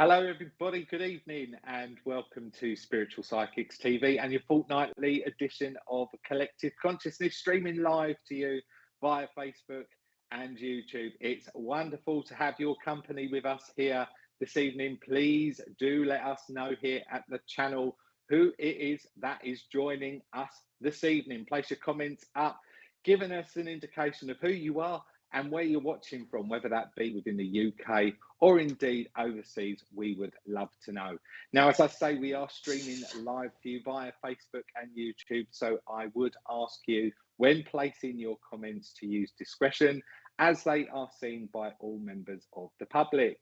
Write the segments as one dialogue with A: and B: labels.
A: Hello, everybody. Good evening, and welcome to Spiritual Psychics TV and your fortnightly edition of Collective Consciousness, streaming live to you via Facebook and YouTube. It's wonderful to have your company with us here this evening. Please do let us know here at the channel who it is that is joining us this evening. Place your comments up, giving us an indication of who you are and where you're watching from, whether that be within the UK or indeed overseas. We would love to know. Now, as I say, we are streaming live to you via Facebook and YouTube, so I would ask you, when placing your comments, to use discretion, as they are seen by all members of the public.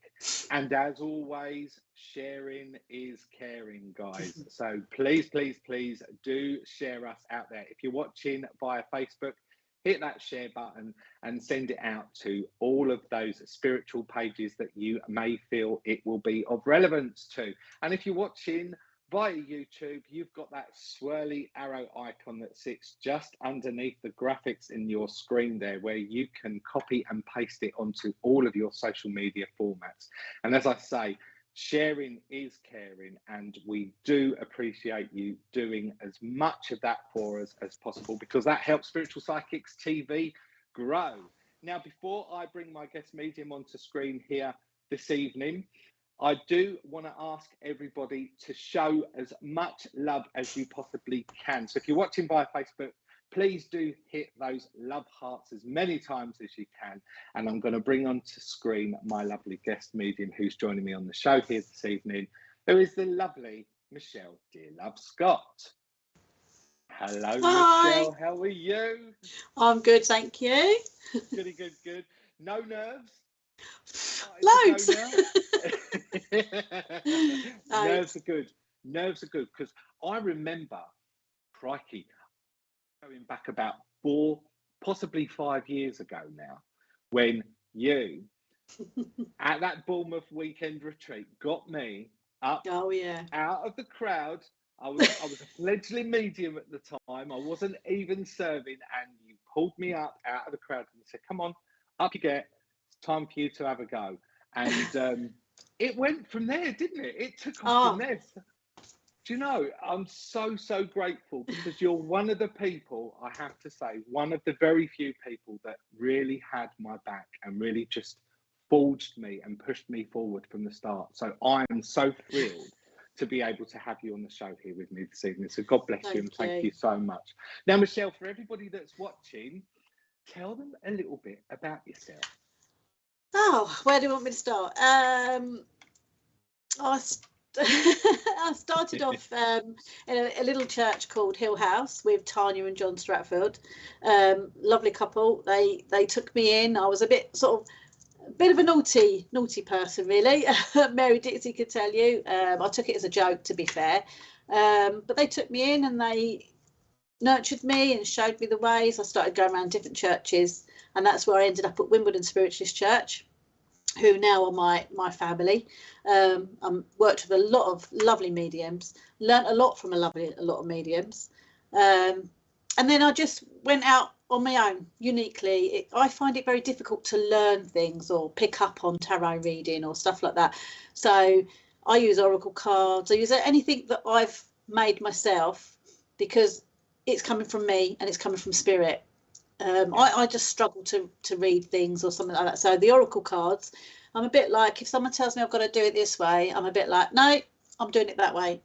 A: And as always, sharing is caring, guys. So please, please, please do share us out there. If you're watching via Facebook, hit that share button and send it out to all of those spiritual pages that you may feel it will be of relevance to. And if you're watching via YouTube, you've got that swirly arrow icon that sits just underneath the graphics in your screen there, where you can copy and paste it onto all of your social media formats. And as I say, sharing is caring, and we do appreciate you doing as much of that for us as possible, because that helps Spiritual Psychics TV grow. Now, before I bring my guest medium onto screen here this evening, I do want to ask everybody to show as much love as you possibly can. So if you're watching via Facebook, please do hit those love hearts as many times as you can. And I'm going to bring onto screen my lovely guest medium who's joining me on the show here this evening, who is the lovely Michelle Dearlove Scott. Hello,
B: Hi.
A: Michelle. How are you?
B: I'm good, thank you.
A: Goody, good, good. No nerves?
B: Loads.
A: Nerves are good. Nerves are good, because I remember, crikey, going back about 4, possibly 5 years ago now, when you, at that Bournemouth weekend retreat, got me up out of the crowd. I was a fledgling medium at the time. I wasn't even serving, and you pulled me up out of the crowd and said, "Come on, up you get. It's time for you to have a go." And it went from there, didn't it? It took off from there. Do you know, I'm so grateful, because you're one of the people, I have to say, one of the very few people that really had my back and really just forged me and pushed me forward from the start. So I am so thrilled to be able to have you on the show here with me this evening. So God bless you, and thank you so much. Now, Michelle, for everybody that's watching, tell them a little bit about yourself.
B: Oh, where do you want me to start? I started off in a little church called Hill House with Tanya and John Stratford. Lovely couple. They took me in. I was a bit of a naughty person, really. Mary Dixie could tell you. I took it as a joke, to be fair. But they took me in and they nurtured me and showed me the ways. I started going around different churches, and that's where I ended up at Wimbledon Spiritualist Church, who now are my family. Worked with a lot of lovely mediums, learnt a lot from a lot of mediums, and then I just went out on my own uniquely. I find it very difficult to learn things or pick up on tarot reading or stuff like that. So I use oracle cards. I use anything that I've made myself, because it's coming from me and it's coming from spirit. I just struggle to read things or something like that. So the oracle cards, I'm a bit like, if someone tells me I've got to do it this way, I'm a bit like, no, I'm doing it that way.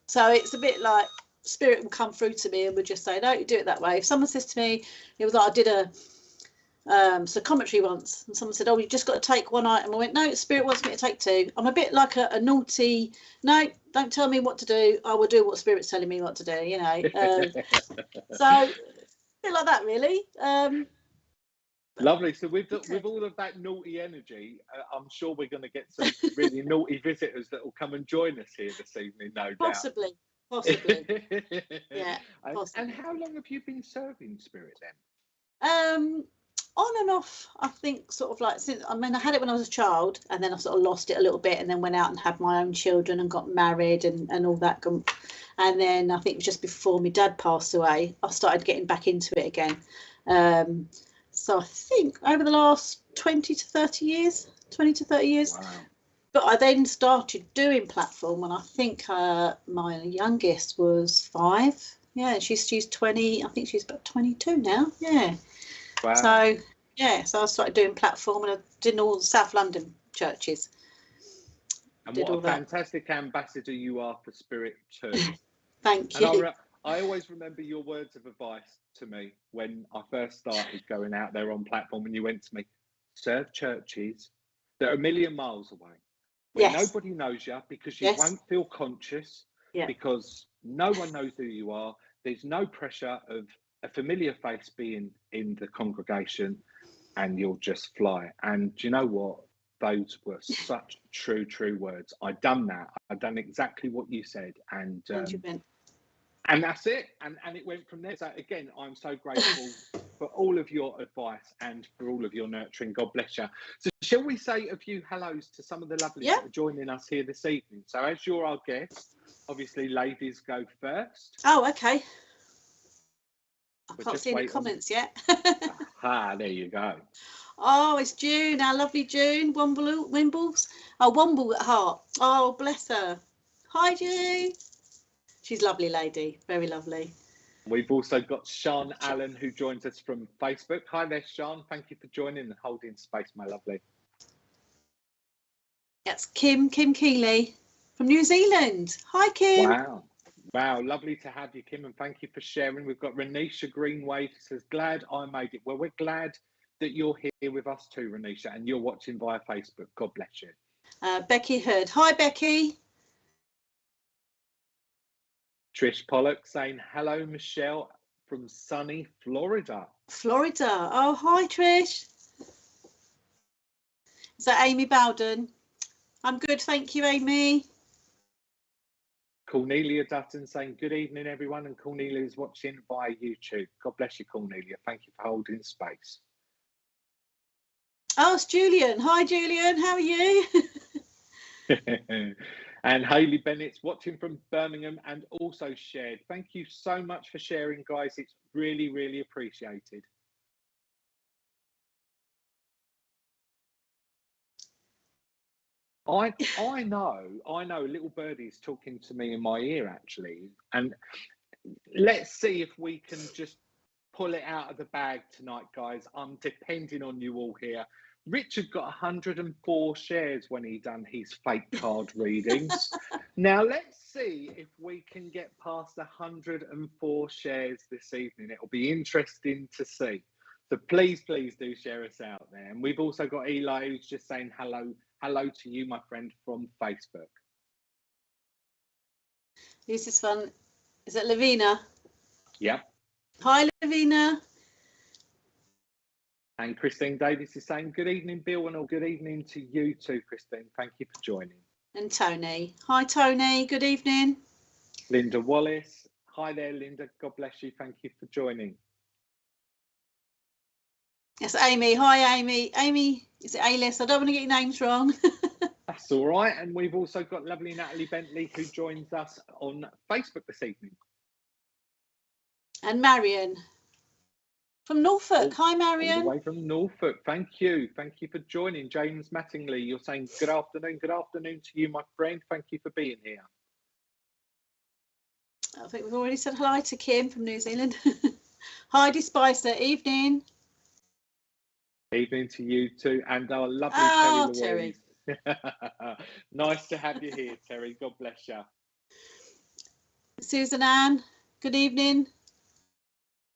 B: So it's a bit like spirit will come through to me and would just say, no, you do it that way. If someone says to me, it was like I did a psychometry once, and someone said, oh, you just got to take one item. I went, no, spirit wants me to take 2. I'm a bit like a naughty, no, don't tell me what to do. I will do what spirit's telling me what to do, you know. So a bit like that, really.
A: Lovely. So with all of that naughty energy, I'm sure we're going to get some really naughty visitors that will come and join us here this evening, no doubt.
B: Possibly. Yeah. Possibly.
A: And how long have you been serving spirit then?
B: On and off, I think, since, I had it when I was a child, and then I sort of lost it a little bit, and then went out and had my own children and got married and all that. And then I think it was just before my dad passed away, I started getting back into it again. So I think over the last 20 to 30 years.
A: Wow.
B: But I then started doing platform when I think my youngest was 5. Yeah, she's 20. I think she's about 22 now. Yeah.
A: Wow.
B: So yeah, so I started doing platform and I did all the South London churches.
A: And what a fantastic ambassador you are for Spirit too.
B: Thank you.
A: And I always remember your words of advice to me when I first started going out there on platform, and you went to me, serve churches that are a million miles away, where nobody knows you, because you won't feel conscious, because no one knows who you are. There's no pressure of a familiar face being in the congregation, and you'll just fly. And do you know what? Those were such true words. I'd done that. I'd done exactly what you said. And that's it. And it went from there. So again, I'm so grateful for all of your advice and for all of your nurturing. God bless you. So shall we say a few hellos to some of the lovelies that are joining us here this evening? So as you're our guest, obviously ladies go first.
B: Oh, okay. I can't see any comments yet.
A: There you go.
B: Oh, it's June, our lovely June. Wimbles. Oh, Womble at heart. Oh, bless her. Hi, June. She's a lovely lady. Very lovely.
A: We've also got Sean Allen, who joins us from Facebook. Hi there, Sean. Thank you for joining and holding space, my lovely.
B: That's Kim Keeley from New Zealand. Hi, Kim.
A: Wow, lovely to have you, Kim, and thank you for sharing. We've got Renisha Greenway, who says, glad I made it. Well, we're glad that you're here with us too, Renisha, and you're watching via Facebook. God bless you.
B: Becky Hood. Hi, Becky.
A: Trish Pollock saying, hello, Michelle, from sunny Florida.
B: Oh, hi, Trish. Is that Amy Bowden? I'm good, thank you, Amy.
A: Cornelia Dutton saying, good evening, everyone. And Cornelia is watching via YouTube. God bless you, Cornelia. Thank you for holding space.
B: Oh, it's Julian. Hi, Julian. How are you?
A: And Hayley Bennett's watching from Birmingham and also shared. Thank you so much for sharing, guys. It's really appreciated. I know little birdie's talking to me in my ear, actually. And let's see if we can just pull it out of the bag tonight, guys. I'm depending on you all here. Richard got 104 shares when he done his fake card readings. Now let's see if we can get past 104 shares this evening. It'll be interesting to see. So please do share us out there. And we've also got Eli, who's just saying hello to you, my friend, from Facebook.
B: Who's this one? Is it Lavina?
A: Yep.
B: Hi, Lavina.
A: And Christine Davis is saying, good evening, Bill, and good evening to you too, Christine. Thank you for joining.
B: And Tony. Hi, Tony. Good evening.
A: Linda Wallace. Hi there, Linda. God bless you. Thank you for joining.
B: Yes, Amy. Hi, Amy. Amy, is it A-list? I don't want to get your names wrong.
A: That's all right. And we've also got lovely Natalie Bentley, who joins us on Facebook this evening.
B: And Marion from Norfolk. Hi, Marion.
A: All the way from Norfolk. Thank you for joining. James Mattingly, you're saying good afternoon to you, my friend. Thank you for being here.
B: I think we've already said hello to Kim from New Zealand. Heidi Spicer, evening.
A: Evening to you too, and our lovely Terry Louise. Nice to have you here, Terry. God bless you.
B: Susan Ann, good evening.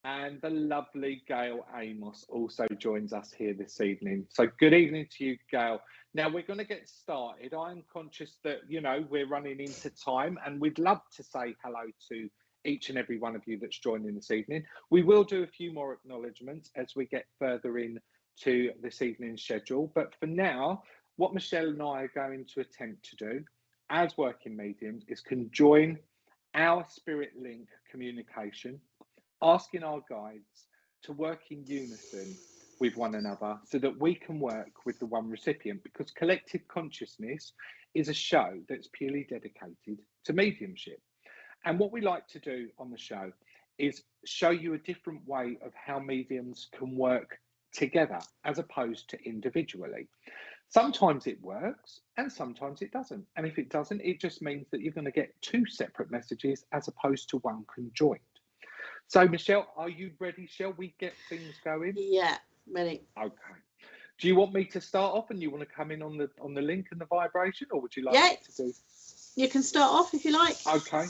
A: And the lovely Gail Amos also joins us here this evening. So good evening to you, Gail. Now we're going to get started. I'm conscious that, we're running into time, and we'd love to say hello to each and every one of you that's joining this evening. We will do a few more acknowledgements as we get further in to this evening's schedule. But for now, what Michelle and I are going to attempt to do as working mediums is conjoin our spirit link communication, asking our guides to work in unison with one another so that we can work with the one recipient, because Collective Consciousness is a show that's purely dedicated to mediumship. And what we like to do on the show is show you a different way of how mediums can work together as opposed to individually. Sometimes it works and sometimes it doesn't. And if it doesn't, it just means that you're going to get two separate messages as opposed to one conjoined. So, Michelle, are you ready? Shall we get things going?
B: Yeah, ready.
A: Okay. Do you want me to start off and you want to come in on the link and the vibration, or would you like me to do?
B: You can start off if you like.
A: Okay.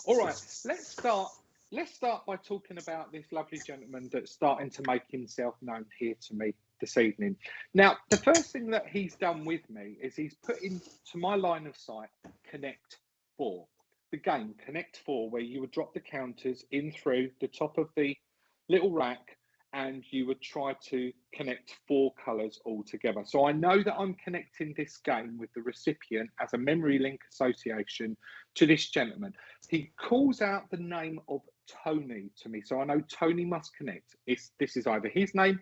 A: All right. Let's start by talking about this lovely gentleman that's starting to make himself known here to me this evening. Now, the first thing that he's done with me is he's put into my line of sight Connect 4. The game Connect 4, where you would drop the counters in through the top of the little rack and you would try to connect 4 colours all together. So I know that I'm connecting this game with the recipient as a memory link association to this gentleman. He calls out the name of Tony to me. So I know Tony must connect. This is either his name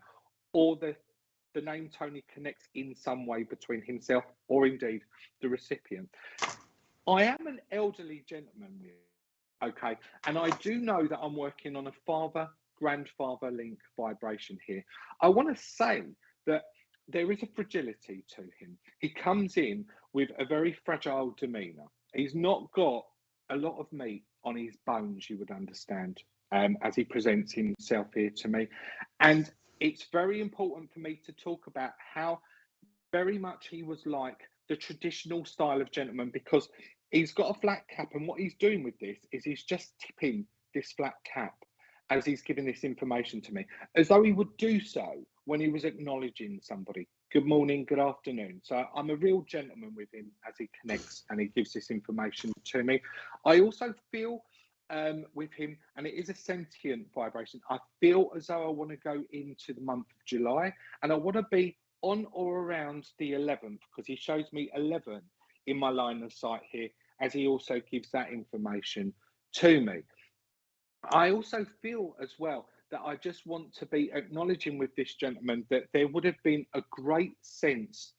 A: or the name Tony connects in some way between himself or indeed the recipient. I am an elderly gentleman, okay, and I do know that I'm working on a father-grandfather link vibration here. I want to say that there is a fragility to him. He comes in with a very fragile demeanour. He's not got a lot of meat on his bones, you would understand, as he presents himself here to me. And it's very important for me to talk about how very much he was like the traditional style of gentleman, because he's got a flat cap, and what he's doing with this is he's just tipping this flat cap as he's giving this information to me, as though he would do so when he was acknowledging somebody. Good morning, good afternoon. So I'm a real gentleman with him as he connects and he gives this information to me. I also feel with him, and it is a sentient vibration, I feel as though I want to go into the month of July, and I want to be on or around the 11th, because he shows me 11 in my line of sight here, as he also gives that information to me. I also feel as well that I just want to be acknowledging with this gentleman that there would have been a great sense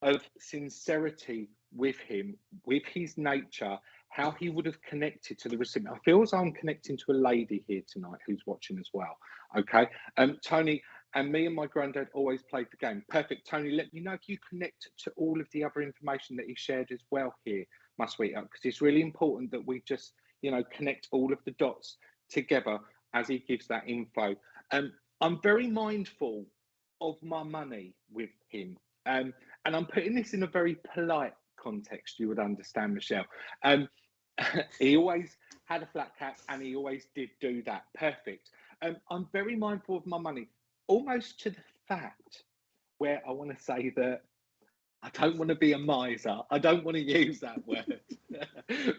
A: of sincerity with him, with his nature, how he would have connected to the recipient. I feel as I'm connecting to a lady here tonight who's watching as well. Okay. Tony and me and my granddad always played the game. Perfect. Tony, let me know if you connect to all of the other information that he shared as well here, my sweetheart, because it's really important that we just, connect all of the dots together as he gives that info. I'm very mindful of my money with him. And I'm putting this in a very polite context, you would understand, Michelle. He always had a flat cap and he always did do that. Perfect. I'm very mindful of my money, almost to the fact where I want to say that I don't want to be a miser. I don't want to use that word.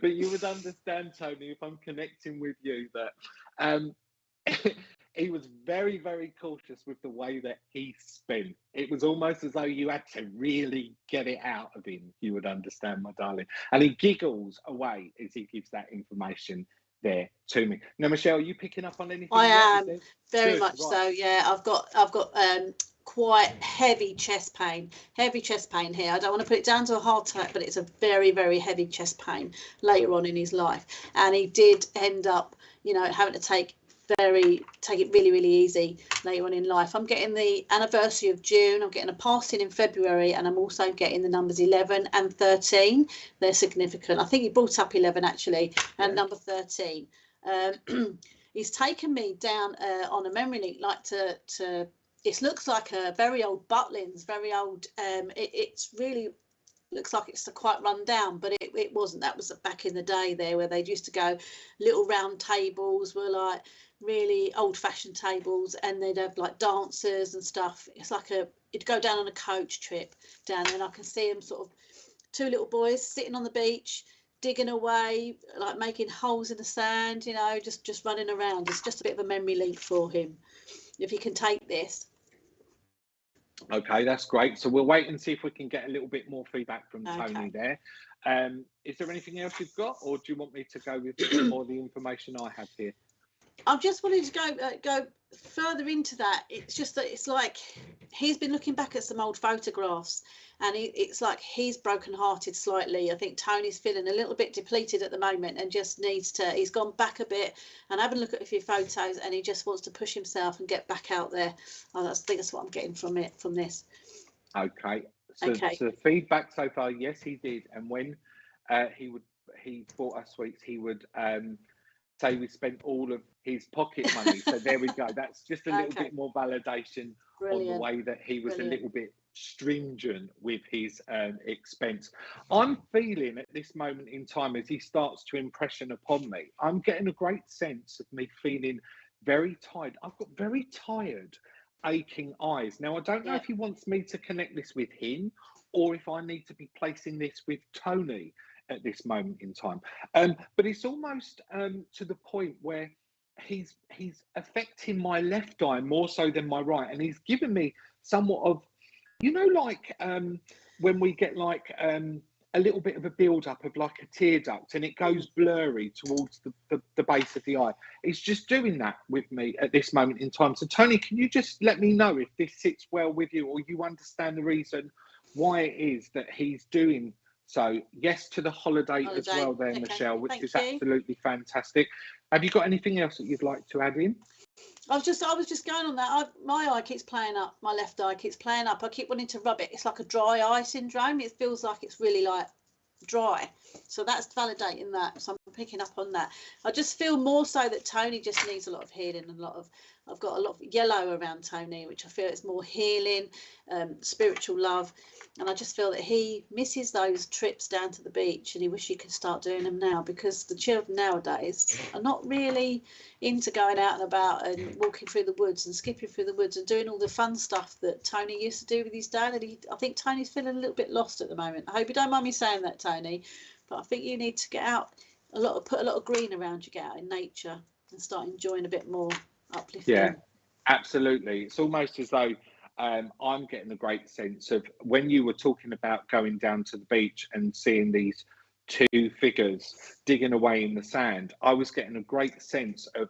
A: But you would understand, Tony, if I'm connecting with you, that he was very, very cautious with the way that he spent. It was almost as though you had to really get it out of him, you would understand, my darling. And he giggles away as he gives that information there to me. Now, Michelle, are you picking up on anything?
B: I am very much so. Yeah, I've got quite heavy chest pain here. I don't want to put it down to a heart attack, but it's a very, very heavy chest pain later on in his life, and he did end up, having to take it really, really easy later on in life. I'm getting the anniversary of June, I'm getting a passing in February, and I'm also getting the numbers 11 and 13. They're significant. I think he brought up 11 actually, and number 13. He's taken me down on a memory link, like to it looks like a very old Butlins, very old. It's really looks like it's quite run down, but it wasn't. That was back in the day there, where they used to go, little round tables were like really old-fashioned tables, and they'd have like dancers and stuff. It's like you'd go down on a coach trip down there, and I can see them sort of 2 little boys sitting on the beach, digging away, like making holes in the sand, just running around. It's just a bit of a memory link for him, if he can take this.
A: Okay, that's great. So we'll wait and see if we can get a little bit more feedback from Tony there. Is there anything else you've got, or do you want me to go with more the information I have here?
B: I just wanted to go further into that. It's just that it's like he's been looking back at some old photographs, and it's like he's broken-hearted slightly. I think Tony's feeling a little bit depleted at the moment and just needs to. He's gone back a bit and having a look at a few photos, and he just wants to push himself and get back out there. I think that's what I'm getting from this.
A: Okay,
B: Okay.
A: So feedback so far, yes, he did. And when he bought us sweets, he would say we spent all of his pocket money. So there we go. That's just a little
B: Okay.
A: bit more validation on the
B: Brilliant.
A: way that he was a
B: Brilliant.
A: little bit stringent with his expense. I'm feeling at this moment in time, as he starts to impression upon me, I'm getting a great sense of me feeling very tired. I've got very tired, aching eyes. Now, I don't know
B: Yeah.
A: if he wants me to connect this with him or if I need to be placing this with Tony at this moment in time. But it's almost to the point where he's affecting my left eye more so than my right, and he's given me somewhat of, like when we get like a little bit of a build up of like a tear duct and it goes blurry towards the base of the eye. It's just doing that with me at this moment in time. So Tony, can you just let me know if this sits well with you, or you understand the reason why it is that he's doing so? Yes to the holiday as well there,
B: Okay.
A: Michelle, which
B: Thank
A: is
B: you.
A: absolutely fantastic. Have you got anything else that you'd like to add in?
B: I was just going on that. My eye keeps playing up. My left eye keeps playing up. I keep wanting to rub it. It's like a dry eye syndrome. It feels like it's really like dry. So that's validating that. So I'm picking up on that. I just feel more so that Tony just needs a lot of healing and I've got a lot of yellow around Tony, which I feel is more healing, spiritual love. And I just feel that he misses those trips down to the beach and he wishes he could start doing them now, because the children nowadays are not really into going out and about and walking through the woods and skipping through the woods and doing all the fun stuff that Tony used to do with his dad. And I think Tony's feeling a little bit lost at the moment. I hope you don't mind me saying that, Tony, but I think you need to get out put a lot of green around you, get out in nature and start enjoying a bit more uplifting.
A: Yeah, absolutely. It's almost as though I'm getting a great sense of when you were talking about going down to the beach and seeing these two figures digging away in the sand. I was getting a great sense of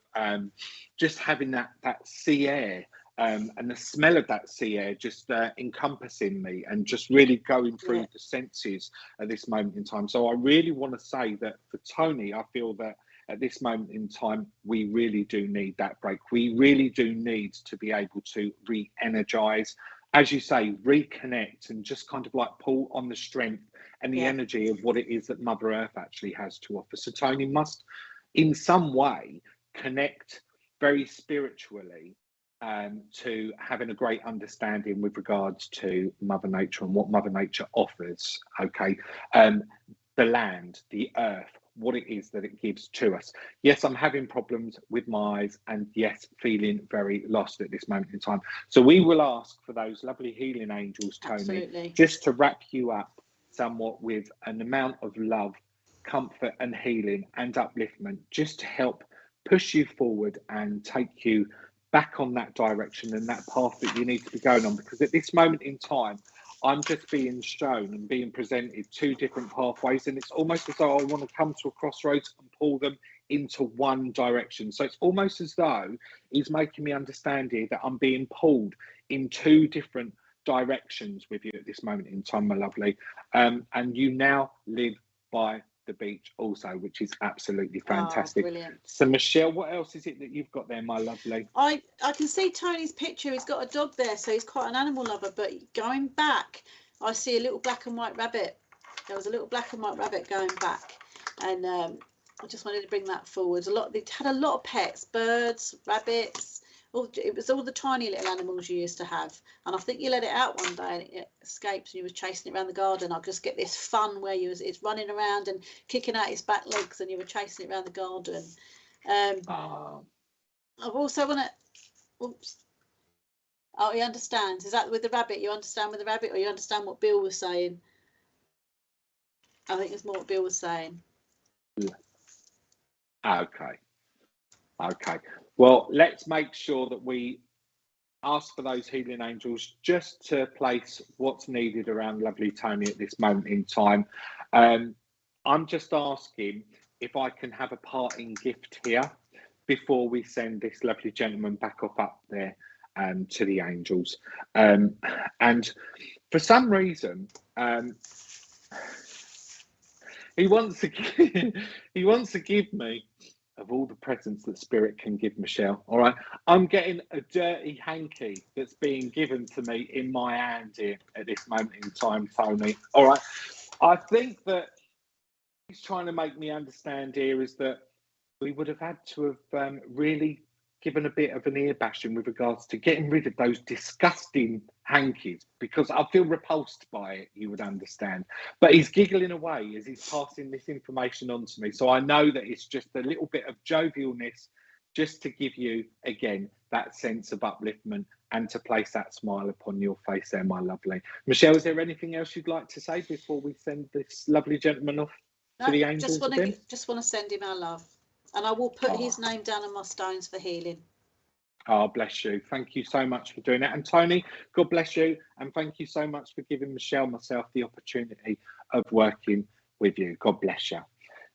A: just having that sea air and the smell of that sea air just encompassing me and just really going through the senses at this moment in time. So I really want to say that for Tony, I feel that at this moment in time, we really do need that break. We really do need to be able to re-energize, as you say, reconnect and just kind of like pull on the strength and the energy of what it is that Mother Earth actually has to offer. So Tony must, in some way, connect very spiritually to having a great understanding with regards to Mother Nature and what Mother Nature offers, okay? The land, the earth, what it is that it gives to us. Yes, I'm having problems with my eyes, and yes, feeling very lost at this moment in time. So we will ask for those lovely healing angels, Tony, just to wrap you up somewhat with an amount of love, comfort and healing and upliftment, just to help push you forward and take you back on that direction and that path that you need to be going on. Because at this moment in time, I'm just being shown and being presented two different pathways, and it's almost as though I want to come to a crossroads and pull them into one direction. So it's almost as though he's making me understand here that I'm being pulled in two different directions with you at this moment in time, my lovely. And you now live by the beach also, which is absolutely fantastic.
B: Brilliant.
A: So Michelle, what else is it that you've got there, my lovely?
B: I can see Tony's picture. He's got a dog there, so he's quite an animal lover. But going back, I see a little black and white rabbit. There was a little black and white rabbit going back, and I just wanted to bring that forward. They had a lot of pets, birds, rabbits. It was all the tiny little animals you used to have, and I think you let it out one day and it escaped and you was chasing it around the garden. I just get this fun where it's running around and kicking out its back legs and you were chasing it around the garden. I also want to, oops. Oh, he understands. Is that with the rabbit? You understand with the rabbit, or you understand what Bill was saying? I think it's more what Bill was saying.
A: Okay. Well, let's make sure that we ask for those healing angels just to place what's needed around lovely Tony at this moment in time. I'm just asking if I can have a parting gift here before we send this lovely gentleman back up there to the angels. And for some reason, he wants to give me of all the presents that Spirit can give Michelle. All right, I'm getting a dirty hanky that's being given to me in my hand here at this moment in time, Tony. All right, I think that he's trying to make me understand here is that we would have had to have really given a bit of an ear bashing with regards to getting rid of those disgusting hankies, because I feel repulsed by it, you would understand. But he's giggling away as he's passing this information on to me. So I know that it's just a little bit of jovialness just to give you, again, that sense of upliftment and to place that smile upon your face there, my lovely. Michelle, is there anything else you'd like to say before we send this lovely gentleman off to the angels?
B: Just want to send him our love. And I will put his name down on my stones for healing.
A: Oh, bless you. Thank you so much for doing that. And Tony, God bless you. And thank you so much for giving Michelle, myself, the opportunity of working with you. God bless you.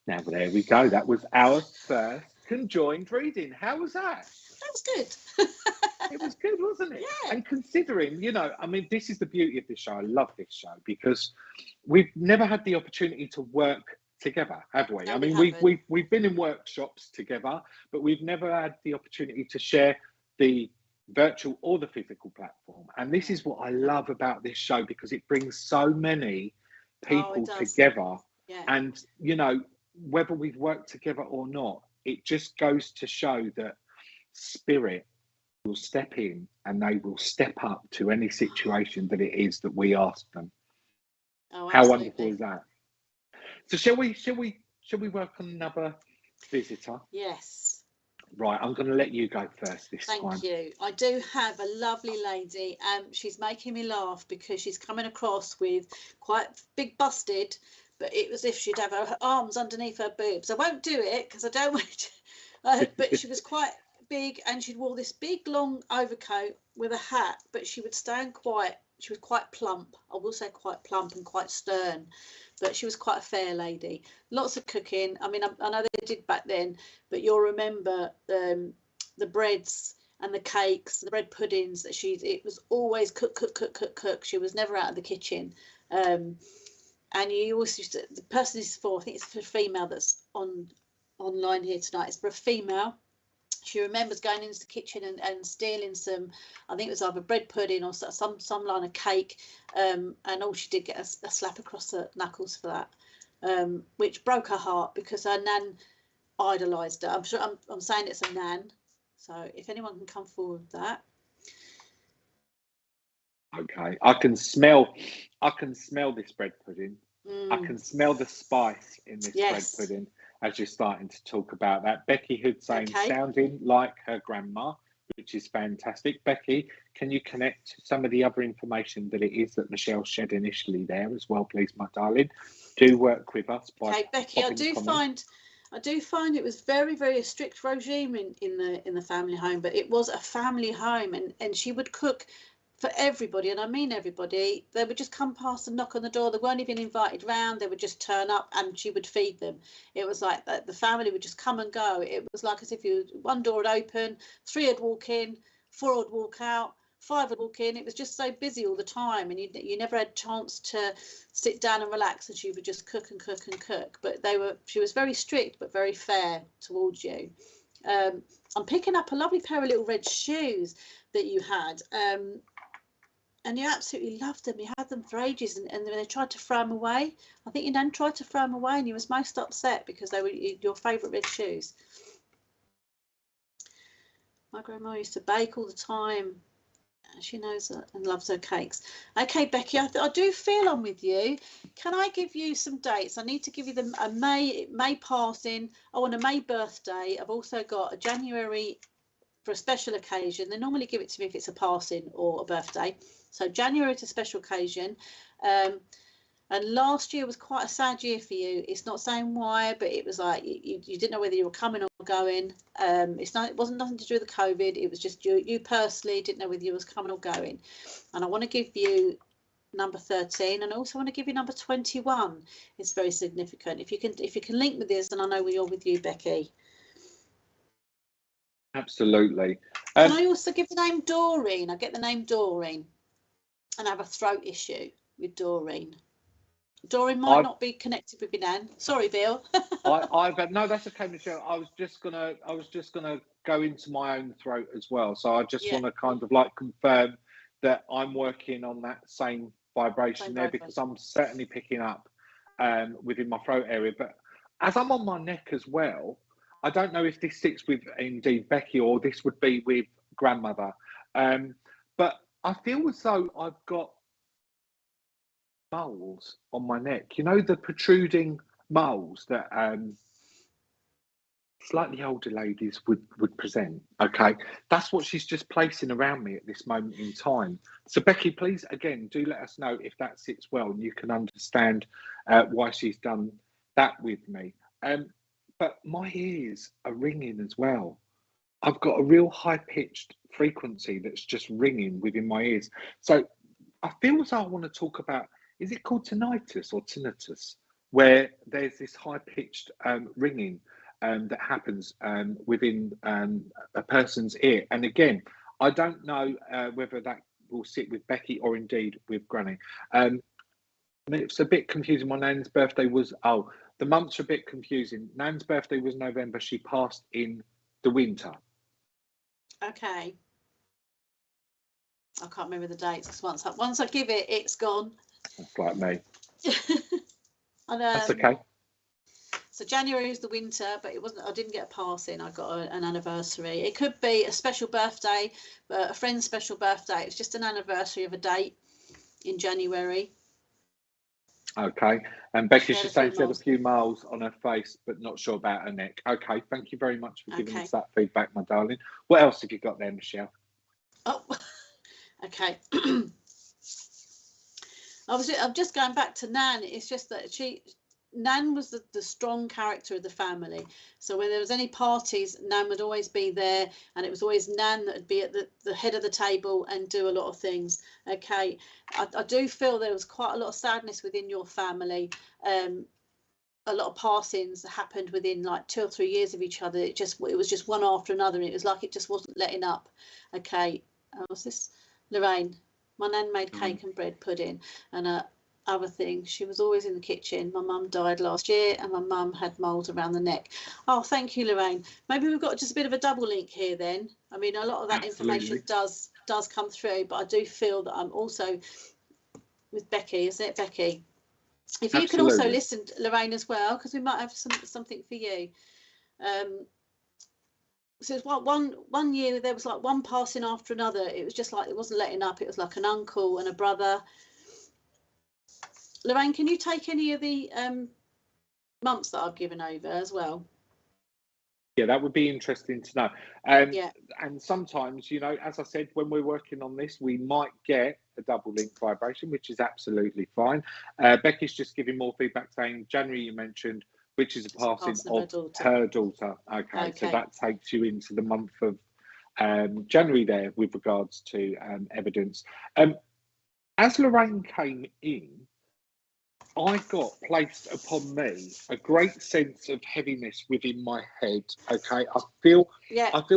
A: Now, there we go. That was our first conjoined reading. How was that?
B: That was good.
A: It was good, wasn't it?
B: Yeah.
A: And considering, you know, I mean, this is the beauty of this show. I love this show because we've never had the opportunity to work together, have we?
B: No,
A: I mean, we've been in workshops together, but we've never had the opportunity to share the virtual or the physical platform. And this is what I love about this show, because it brings so many people together.
B: Yeah.
A: And, you know, whether we've worked together or not, it just goes to show that Spirit will step in and they will step up to any situation that it is that we ask them.
B: Oh,
A: how wonderful is that? So shall we work on another visitor?
B: Yes.
A: Right, I'm going to let you go first this time.
B: Thank you. I do have a lovely lady. She's making me laugh because she's coming across with quite big busted, but it was as if she'd have her arms underneath her boobs. I won't do it because I don't want to, but she was quite big, and she'd wore this big long overcoat with a hat, but she would stand quiet. She was quite plump. I will say quite plump and quite stern, but she was quite a fair lady. Lots of cooking. I mean, I know they did back then, but you'll remember the breads and the cakes, the bread puddings that it was always cook. She was never out of the kitchen. And you always used to, the person this is for, I think it's for a female that's online here tonight. It's for a female. She remembers going into the kitchen and stealing some, I think it was either bread pudding or some line of cake, and all she did get a slap across the knuckles for that, which broke her heart because her nan idolised her. I'm saying it's a nan, so if anyone can come forward with that.
A: Okay, I can smell this bread pudding. I can smell the spice in this bread pudding. As you're starting to talk about that, Becky Hood saying sounding like her grandma, which is fantastic. Becky, can you connect some of the other information that it is that Michelle shared initially there as well, please, my darling? Do work with us.
B: Okay, Becky, I do find it was very, very strict regime in the family home, but it was a family home, and she would cook for everybody, and I mean everybody. They would just come past and knock on the door. They weren't even invited round. They would just turn up and she would feed them. It was like that. The family would just come and go. It was like as if one door would open, 3 would walk in, 4 would walk out, 5 would walk in. It was just so busy all the time, and you never had a chance to sit down and relax, and she would just cook and cook and cook. But she was very strict but very fair towards you. I'm picking up a lovely pair of little red shoes that you had. And you absolutely loved them. You had them for ages, and then they tried to throw them away. I think your nan tried to throw them away, and you was most upset because they were your favourite red shoes. My grandma used to bake all the time. She knows and loves her cakes. Okay, Becky, I do feel on with you. Can I give you some dates? I need to give you a May passing. I want a May birthday. I've also got a January for a special occasion. They normally give it to me if it's a passing or a birthday. So January is a special occasion. And last year was quite a sad year for you. It's not saying why, but it was like you didn't know whether you were coming or going. It wasn't nothing to do with the COVID. It was just you personally didn't know whether you was coming or going. And I want to give you number 13, and I also want to give you number 21. It's very significant. If you can link with this, then I know you're with you, Becky.
A: Absolutely.
B: Can I also give the name Doreen? I get the name Doreen, and I have a throat issue with Doreen. Doreen might not be connected with your nan. Sorry, Bill.
A: No, that's okay, Michelle. I was just gonna go into my own throat as well. So I just want to kind of like confirm that I'm working on that same vibration there, because I'm certainly picking up within my throat area. But as I'm on my neck as well, I don't know if this sits with indeed Becky or this would be with grandmother. But I feel as though I've got moles on my neck. You know, the protruding moles that slightly older ladies would present. Okay, that's what she's just placing around me at this moment in time. So Becky, please again do let us know if that sits well and you can understand why she's done that with me. But my ears are ringing as well. I've got a real high-pitched frequency that's just ringing within my ears. So I feel as though I want to talk about, is it called tinnitus or tinnitus, where there's this high-pitched ringing that happens within a person's ear. And again, I don't know whether that will sit with Becky or indeed with Granny. I mean, it's a bit confusing. My nan's birthday was, the months are a bit confusing. Nan's birthday was November. She passed in the winter.
B: Okay. I can't remember the dates. Once I give it, it's gone.
A: That's like me.
B: And,
A: that's okay.
B: So January is the winter, but it wasn't. I didn't get a passing. I got an anniversary. It could be a special birthday, a friend's special birthday. It's just an anniversary of a date in January.
A: Okay. And Becky's just saying she had a few miles on her face, but not sure about her neck. Okay. Thank you very much for giving us that feedback, my darling. What else have you got there, Michelle?
B: Oh, okay. I'm just going back to Nan. It's just that Nan was the strong character of the family. So when there was any parties, Nan would always be there, and it was always Nan that would be at the head of the table and do a lot of things. Okay, I do feel there was quite a lot of sadness within your family. A lot of passings happened within like 2 or 3 years of each other. It was just one after another, and it was like it just wasn't letting up. Okay, what's this? Lorraine, my nan made cake and bread pudding, and other thing, she was always in the kitchen. My mum died last year, and my mum had moles around the neck. Oh, thank you, Lorraine. Maybe we've got just a bit of a double link here then. I mean, a lot of that information does come through, but I do feel that I'm also with Becky, isn't it, Becky? If you can also listen, Lorraine, as well, because we might have something for you. So it's one year there was like one passing after another. It was just like it wasn't letting up. It was like an uncle and a brother. Lorraine, can you take any of the months that I've given over as well?
A: Yeah, that would be interesting to know. And sometimes, you know, as I said, when we're working on this, we might get a double link vibration, which is absolutely fine. Becky's just giving more feedback saying January you mentioned, which is a passing of her daughter. Okay, so that takes you into the month of January there with regards to evidence. As Lorraine came in, I got placed upon me a great sense of heaviness within my head. Okay, I feel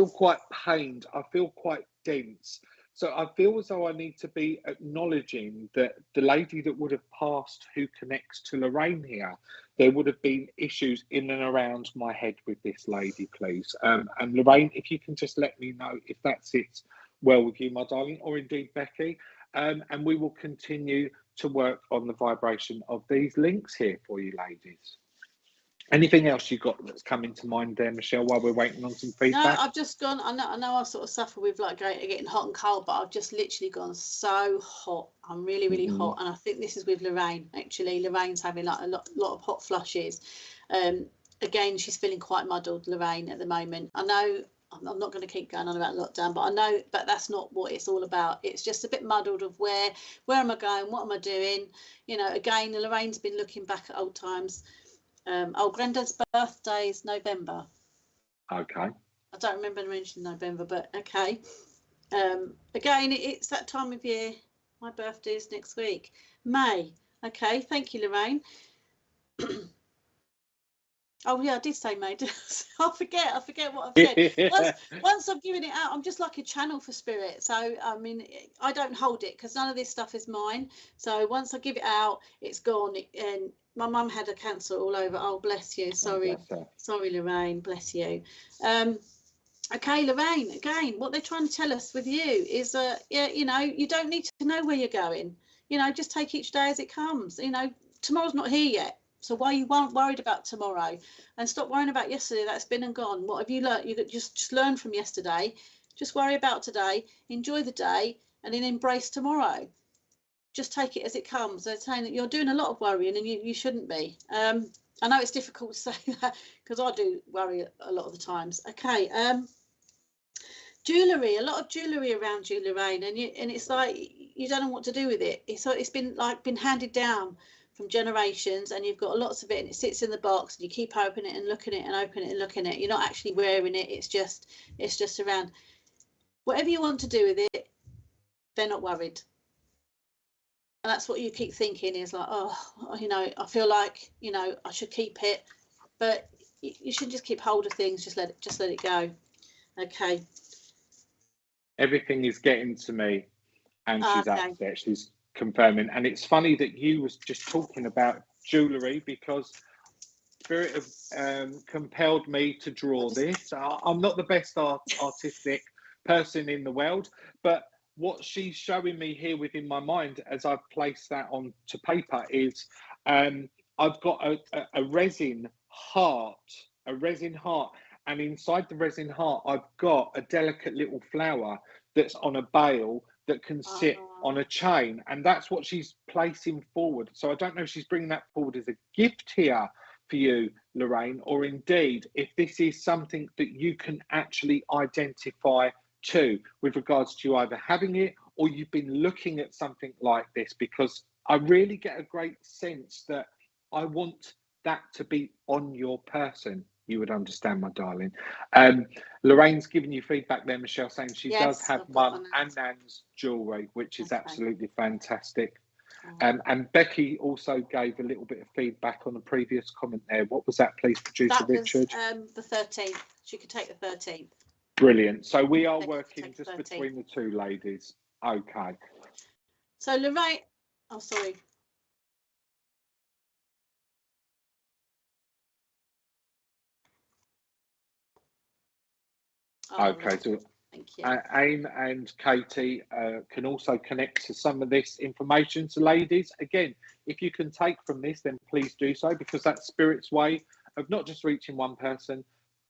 A: quite pained. I feel quite dense. So I feel as though I need to be acknowledging that the lady that would have passed who connects to Lorraine here, there would have been issues in and around my head with this lady, please. And Lorraine, if you can just let me know if that sits well with you, my darling, or indeed Becky. And we will continue to work on the vibration of these links here for you, ladies. Anything else you got that's coming to mind there, Michelle, while we're waiting on some feedback?
B: No, I've just gone. I know I sort of suffer with like getting hot and cold, but I've just literally gone so hot. I'm really, really hot, and I think this is with Lorraine. Actually, Lorraine's having like a lot of hot flushes. Again, she's feeling quite muddled, Lorraine, at the moment. I know. I'm not going to keep going on about lockdown, but I know, but that's not what it's all about. It's just a bit muddled of where am I going? What am I doing? You know, again, Lorraine's been looking back at old times. Granddad's birthday is November.
A: Okay.
B: I don't remember mentioning November, but okay. Again, it's that time of year. My birthday is next week, May. Okay, thank you, Lorraine. Oh yeah, I did say made. I forget what I've said. Once I've given it out, I'm just like a channel for spirit. So I mean, I don't hold it because none of this stuff is mine. So once I give it out, it's gone. And my mum had a cancer all over. Oh bless you. Sorry, sorry Lorraine. Bless you. Okay, Lorraine. Again, what they're trying to tell us with you is, yeah, you know, you don't need to know where you're going. You know, just take each day as it comes. You know, tomorrow's not here yet. So why you weren't worried about tomorrow, and stop worrying about yesterday that's been and gone. What have you learned? You just learn from yesterday. Just worry about today, enjoy the day, and then embrace tomorrow. Just take it as it comes. They're saying that you're doing a lot of worrying and you shouldn't be. I know it's difficult to say that because I do worry a lot of the times. Okay. Jewellery, a lot of jewellery around you, Lorraine, and it's like you don't know what to do with it. It's been handed down from generations, and you've got lots of it, and it sits in the box, and you keep opening it and looking at it and opening it and looking at it. You're not actually wearing it. It's just around. Whatever you want to do with it, they're not worried. And that's what you keep thinking is like, oh, you know, I feel like, you know, I should keep it, but you should just keep hold of things. Just let it go. Okay.
A: Everything is getting to me, and she's upset. She's confirming, and it's funny that you was just talking about jewellery because Spirit have compelled me to draw this. I'm not the best artistic person in the world, but what she's showing me here within my mind as I place that onto paper is I've got a resin heart, and inside the resin heart, I've got a delicate little flower that's on a bale that can sit on a chain, and that's what she's placing forward. So I don't know if she's bringing that forward as a gift here for you, Lorraine, or indeed if this is something that you can actually identify too with regards to you either having it or you've been looking at something like this, because I really get a great sense that I want that to be on your person. You would understand, my darling. Lorraine's giving you feedback there, Michelle, saying she does have mum and nan's jewellery, which is absolutely fantastic. And Becky also gave a little bit of feedback on the previous comment there. What was that, please, Producer Richard?
B: The 13th. She could take the 13th.
A: Brilliant. So we are working just between the two ladies. Okay.
B: So Lorraine, oh, sorry.
A: Okay, so Aim and Katie can also connect to some of this information. So ladies, again, if you can take from this, then please do so, because that's Spirit's way of not just reaching one person,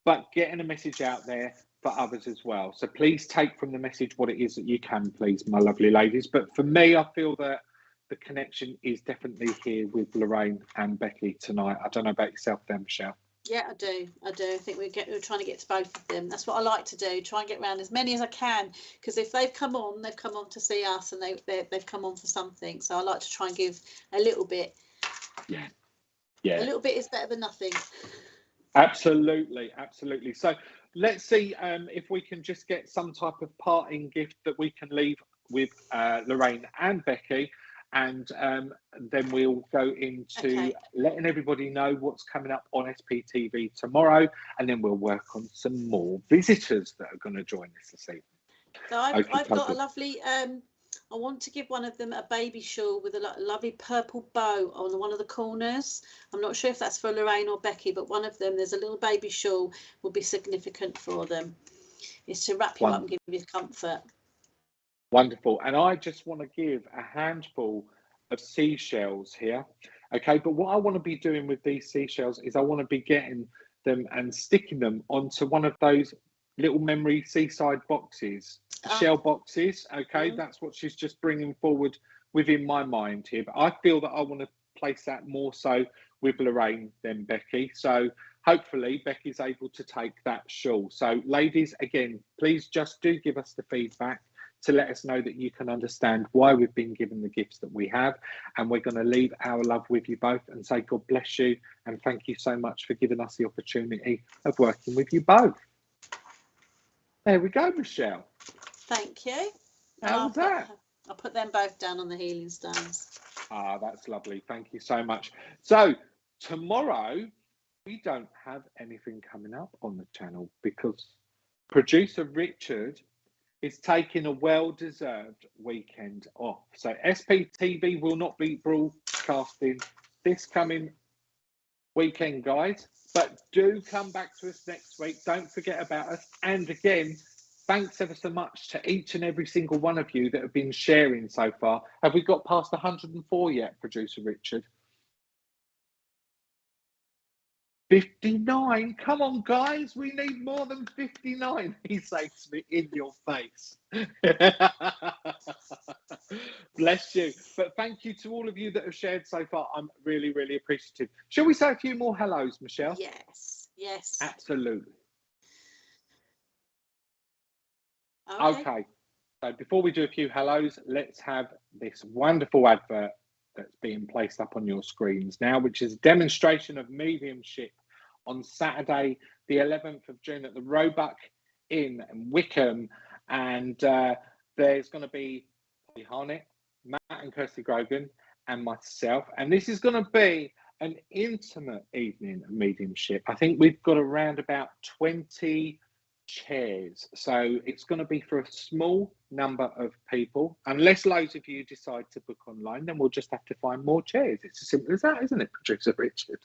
A: but getting a message out there for others as well. So please take from the message what it is that you can, please, my lovely ladies. But for me, I feel that the connection is definitely here with Lorraine and Becky tonight. I don't know about yourself there, Michelle.
B: Yeah, I do. I think we're trying to get to both of them. That's what I like to do. Try and get around as many as I can, because if they've come on to see us, and they've come on for something. So I like to try and give a little bit.
A: Yeah.
B: A little bit is better than nothing.
A: Absolutely. So let's see if we can just get some type of parting gift that we can leave with Lorraine and Becky. And then we'll go into letting everybody know what's coming up on SPTV tomorrow, and then we'll work on some more visitors that are going to join us this evening.
B: So I've got a lovely. I want to give one of them a baby shawl with a lovely purple bow on one of the corners. I'm not sure if that's for Lorraine or Becky, but one of them, there's a little baby shawl, will be significant for them. It's to wrap you up and give you comfort.
A: Wonderful. And I just want to give a handful of seashells here. Okay, but what I want to be doing with these seashells is I want to be getting them and sticking them onto one of those little memory seaside boxes, shell boxes. Okay, that's what she's just bringing forward within my mind here. But I feel that I want to place that more so with Lorraine than Becky. So hopefully Becky's able to take that shawl. So ladies, again, please just do give us the feedback to let us know that you can understand why we've been given the gifts that we have. And we're going to leave our love with you both and say God bless you, and thank you so much for giving us the opportunity of working with you both. There we go, Michelle.
B: Thank you.
A: How was that?
B: I'll put them both down on the healing stones.
A: Ah, that's lovely. Thank you so much. So tomorrow we don't have anything coming up on the channel because producer Richard is taking a well-deserved weekend off. So SPTV will not be broadcasting this coming weekend, guys, but do come back to us next week. Don't forget about us. And again, thanks ever so much to each and every single one of you that have been sharing so far. Have we got past 104 yet, producer Richard? 59. Come on, guys. We need more than 59. He says to me in your face. Bless you. But thank you to all of you that have shared so far. I'm really, really appreciative. Shall we say a few more hellos, Michelle?
B: Yes. Yes.
A: Absolutely.
B: Okay.
A: So before we do a few hellos, let's have this wonderful advert that's being placed up on your screens now, which is a demonstration of mediumship on Saturday, the 11th of June at the Roebuck in Wickham. And there's going to be Holly Harnett, Matt and Kirsty Grogan, and myself. And this is going to be an intimate evening of mediumship. I think we've got around about 20 chairs. So it's going to be for a small number of people. Unless loads of you decide to book online, then we'll just have to find more chairs. It's as simple as that, isn't it, producer Richard?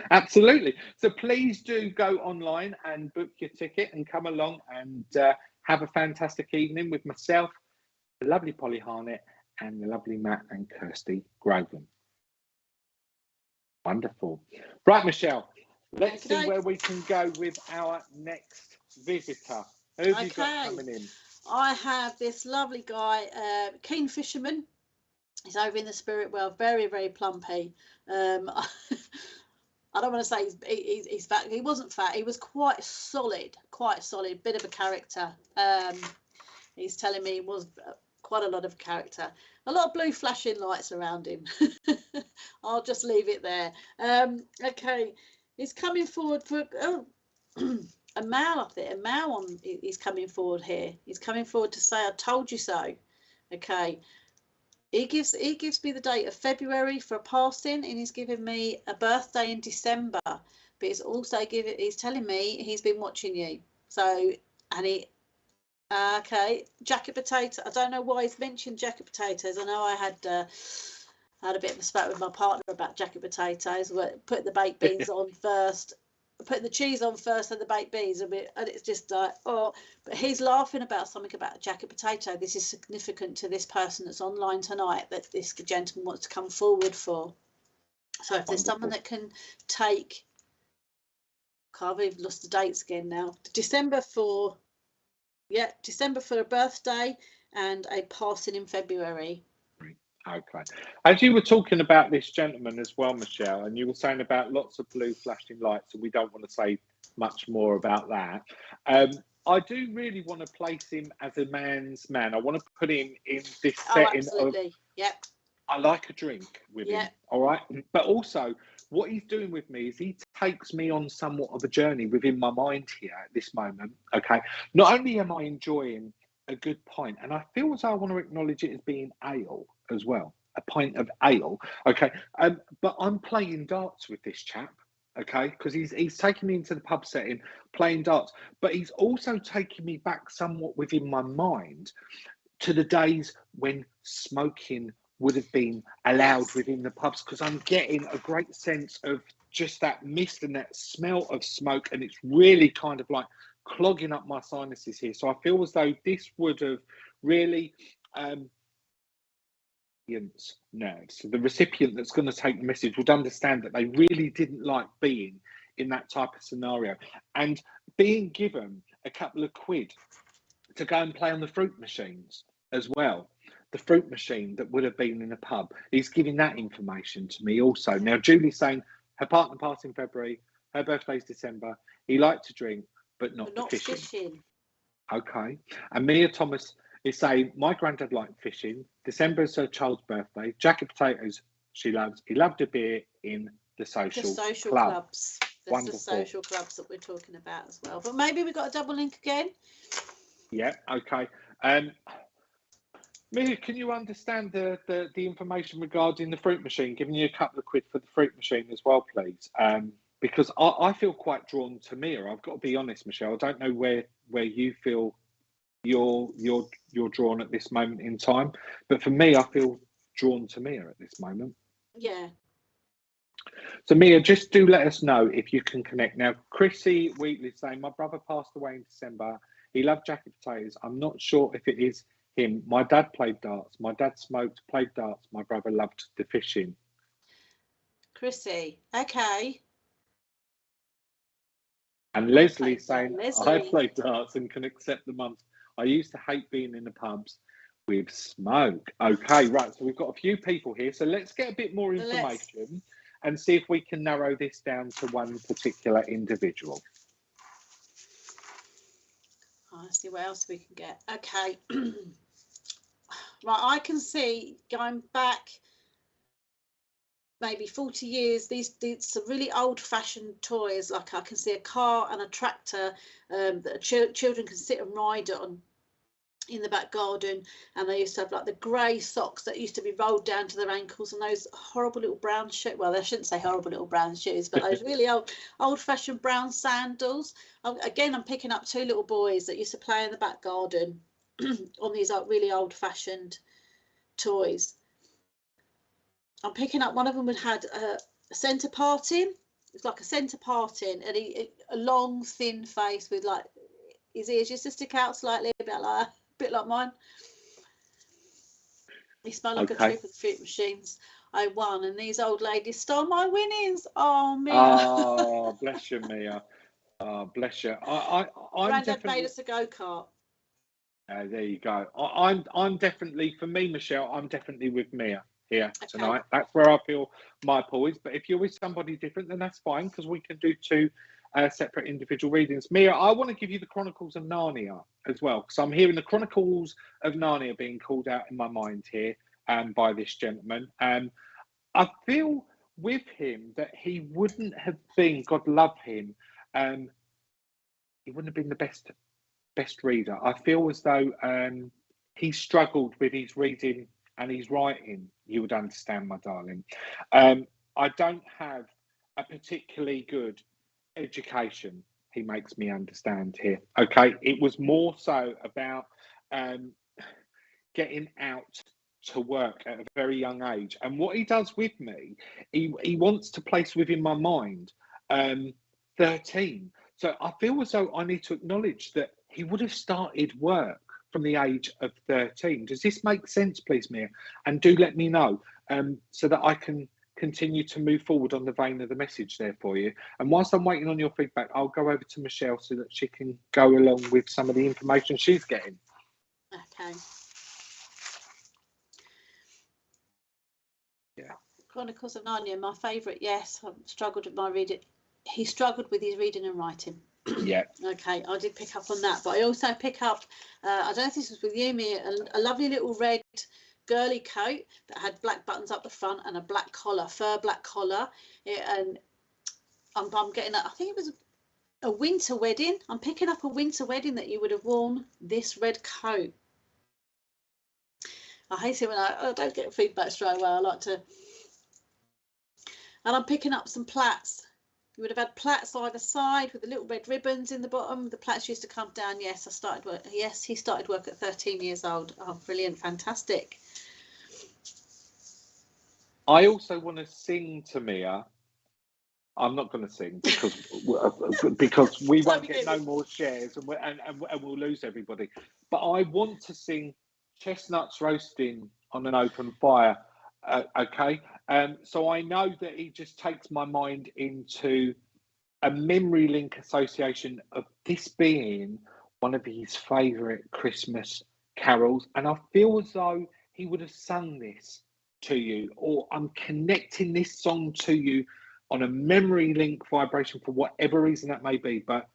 A: Absolutely. So please do go online and book your ticket and come along and have a fantastic evening with myself, the lovely Polly Harnett, and the lovely Matt and Kirsty Grogan. Wonderful. Right, Michelle, let's see where we can go with our next visitor. Who have you got coming in?
B: I have this lovely guy, keen fisherman. He's over in the spirit world, very, very plumpy. I don't want to say he's fat. He wasn't fat. He was quite solid, bit of a character. He's telling me he was quite a lot of character. A lot of blue flashing lights around him. I'll just leave it there. Okay, he's coming forward for a male up there. A male he's coming forward here. He's coming forward to say, "I told you so." Okay. He gives me the date of February for a passing, and he's giving me a birthday in December. But he's also he's telling me he's been watching you. So, and he, okay, jacket potato. I don't know why he's mentioned jacket potatoes. I know I had a bit of a spat with my partner about jacket potatoes. Put the baked beans on first. Put the cheese on first and the baked beans a bit, and it's just like, oh, but he's laughing about something about a jacket potato. This is significant to this person that's online tonight that this gentleman wants to come forward for. So if there's someone that can take, I've lost the dates again now. December for a birthday and a passing in February.
A: Okay. As you were talking about this gentleman as well, Michelle, and you were saying about lots of blue flashing lights, and we don't want to say much more about that. I do really want to place him as a man's man. I want to put him in this setting
B: absolutely. Yep.
A: I like a drink with him, all right? But also, what he's doing with me is he takes me on somewhat of a journey within my mind here at this moment, okay? Not only am I enjoying a good pint, and I feel as though I want to acknowledge it as being ale as well, a pint of ale, okay? But I'm playing darts with this chap, okay? Because he's taking me into the pub setting, playing darts, but he's also taking me back somewhat within my mind to the days when smoking would have been allowed within the pubs, because I'm getting a great sense of just that mist and that smell of smoke, and it's really kind of like clogging up my sinuses here. So I feel as though this would have really nerves. So the recipient that's going to take the message would understand that they really didn't like being in that type of scenario, and being given a couple of quid to go and play on the fruit machines as well. The fruit machine that would have been in a pub. He's giving that information to me also. Now, Julie's saying her partner passed in February, her birthday's December. He liked to drink, but not fishing. Okay. And Mia Thomas is saying, my granddad liked fishing. December's her child's birthday. Jacket potatoes she loves. He loved a beer in the social
B: clubs. That's the social clubs that we're talking about as well. But maybe we've got a double link again.
A: Yeah, okay. Mia, can you understand the information regarding the fruit machine? Giving you a couple of quid for the fruit machine as well, please. because I feel quite drawn to Mia. I've got to be honest, Michelle. I don't know where you feel you're drawn at this moment in time, but for me, I feel drawn to Mia at this moment.
B: Yeah.
A: So Mia, just do let us know if you can connect. Now, Chrissy Wheatley saying, my brother passed away in December. He loved jacket potatoes. I'm not sure if it is him. My dad played darts. My dad smoked, played darts. My brother loved the fishing.
B: Chrissy, okay.
A: And Leslie saying,
B: Leslie.
A: I played darts and can accept the months. I used to hate being in the pubs with smoke. Okay, right. So we've got a few people here. So let's get a bit more information and see if we can narrow this down to one particular individual.
B: Let's see what else we can get. Okay. Right, I can see going back maybe 40 years, these some really old-fashioned toys. Like I can see a car and a tractor that children can sit and ride on in the back garden, and they used to have like the grey socks that used to be rolled down to their ankles, and those horrible little brown shoes. Well, I shouldn't say horrible little brown shoes, but those really old-fashioned brown sandals. Again, I'm picking up two little boys that used to play in the back garden on these really old-fashioned toys. I'm picking up one of them had a centre parting. It's like a centre parting, and a long, thin face with like his ears used to stick out slightly, a bit like mine. He smelled like a trip of the fruit machines. I won, and these old ladies stole my winnings. Oh, Mia.
A: Oh, bless you, Mia. Oh, bless you. I'm
B: Granddad made us a go-kart.
A: There you go. I'm definitely, for me, Michelle, I'm definitely with Mia here tonight. That's where I feel my pull is. But if you're with somebody different, then that's fine, because we can do two separate individual readings. Mia, I want to give you the Chronicles of Narnia as well, because I'm hearing the Chronicles of Narnia being called out in my mind here by this gentleman. I feel with him that he wouldn't have been, God love him, he wouldn't have been the best reader. I feel as though he struggled with his reading and his writing. You would understand, my darling. I don't have a particularly good education, he makes me understand here. Okay, it was more so about getting out to work at a very young age. And what he does with me, he wants to place within my mind 13. So I feel as though I need to acknowledge that he would have started work from the age of 13. Does this make sense, please, Mia? And do let me know so that I can continue to move forward on the vein of the message there for you. And whilst I'm waiting on your feedback, I'll go over to Michelle so that she can go along with some of the information she's getting.
B: Okay.
A: Yeah.
B: Chronicles of Narnia, my favourite. Yes, I've struggled with my reading. He struggled with his reading and writing.
A: Yeah.
B: Okay, I did pick up on that, but I also pick up, I don't know if this was with you, Mia, a lovely little red girly coat that had black buttons up the front and a black collar, fur black collar. And I'm getting that. I think it was a winter wedding. I'm picking up a winter wedding that you would have worn this red coat. I hate it when I don't get feedback straight away. I like to. And I'm picking up some plaits. You would have had plaits either side with the little red ribbons in the bottom. The plaits used to come down. Yes, I started work. Yes, he started work at 13 years old. Oh, brilliant, fantastic.
A: I also want to sing to Mia. I'm not going to sing because we won't get no more shares and we'll lose everybody. But I want to sing Chestnuts Roasting on an Open Fire. Okay. So I know that he just takes my mind into a memory link association of this being one of his favourite Christmas carols. And I feel as though he would have sung this to you, or I'm connecting this song to you on a memory link vibration for whatever reason that may be. But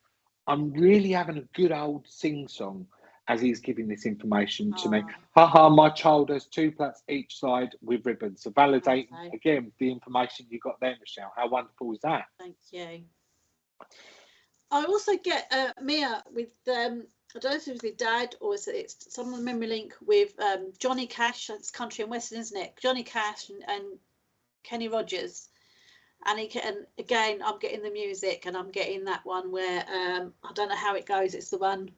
A: I'm really having a good old sing song as he's giving this information to me. Haha, my child has 2 plaits each side with ribbons. So validate again the information you got there, Michelle. How wonderful is that?
B: Thank you. I also get Mia with I don't know if it was with Dad or it's some memory link with Johnny Cash. It's country and western, isn't it? Johnny Cash and Kenny Rogers. And again, I'm getting the music, and I'm getting that one where I don't know how it goes. It's the one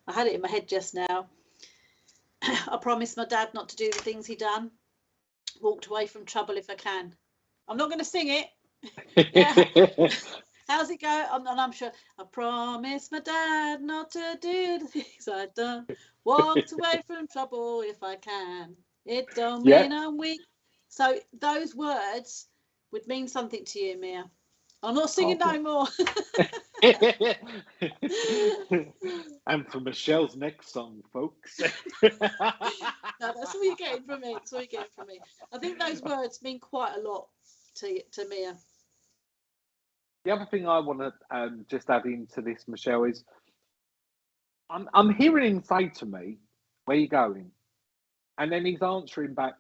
B: I had it in my head just now. I promised my dad not to do the things he done. Walked away from trouble if I can. I'm not going to sing it. Yeah. How's it go? I'm sure. I promised my dad not to do the things I've done. Walked away from trouble if I can. It don't mean I'm weak. So those words would mean something to you, Mia. I'm not singing no more.
A: And for Michelle's next song, folks.
B: No, that's all you're getting from me. That's all you're getting from me. I think those words mean quite a lot to Mia.
A: The other thing I want to just add into this, Michelle, is I'm hearing him say to me, "Where you going?" And then he's answering back,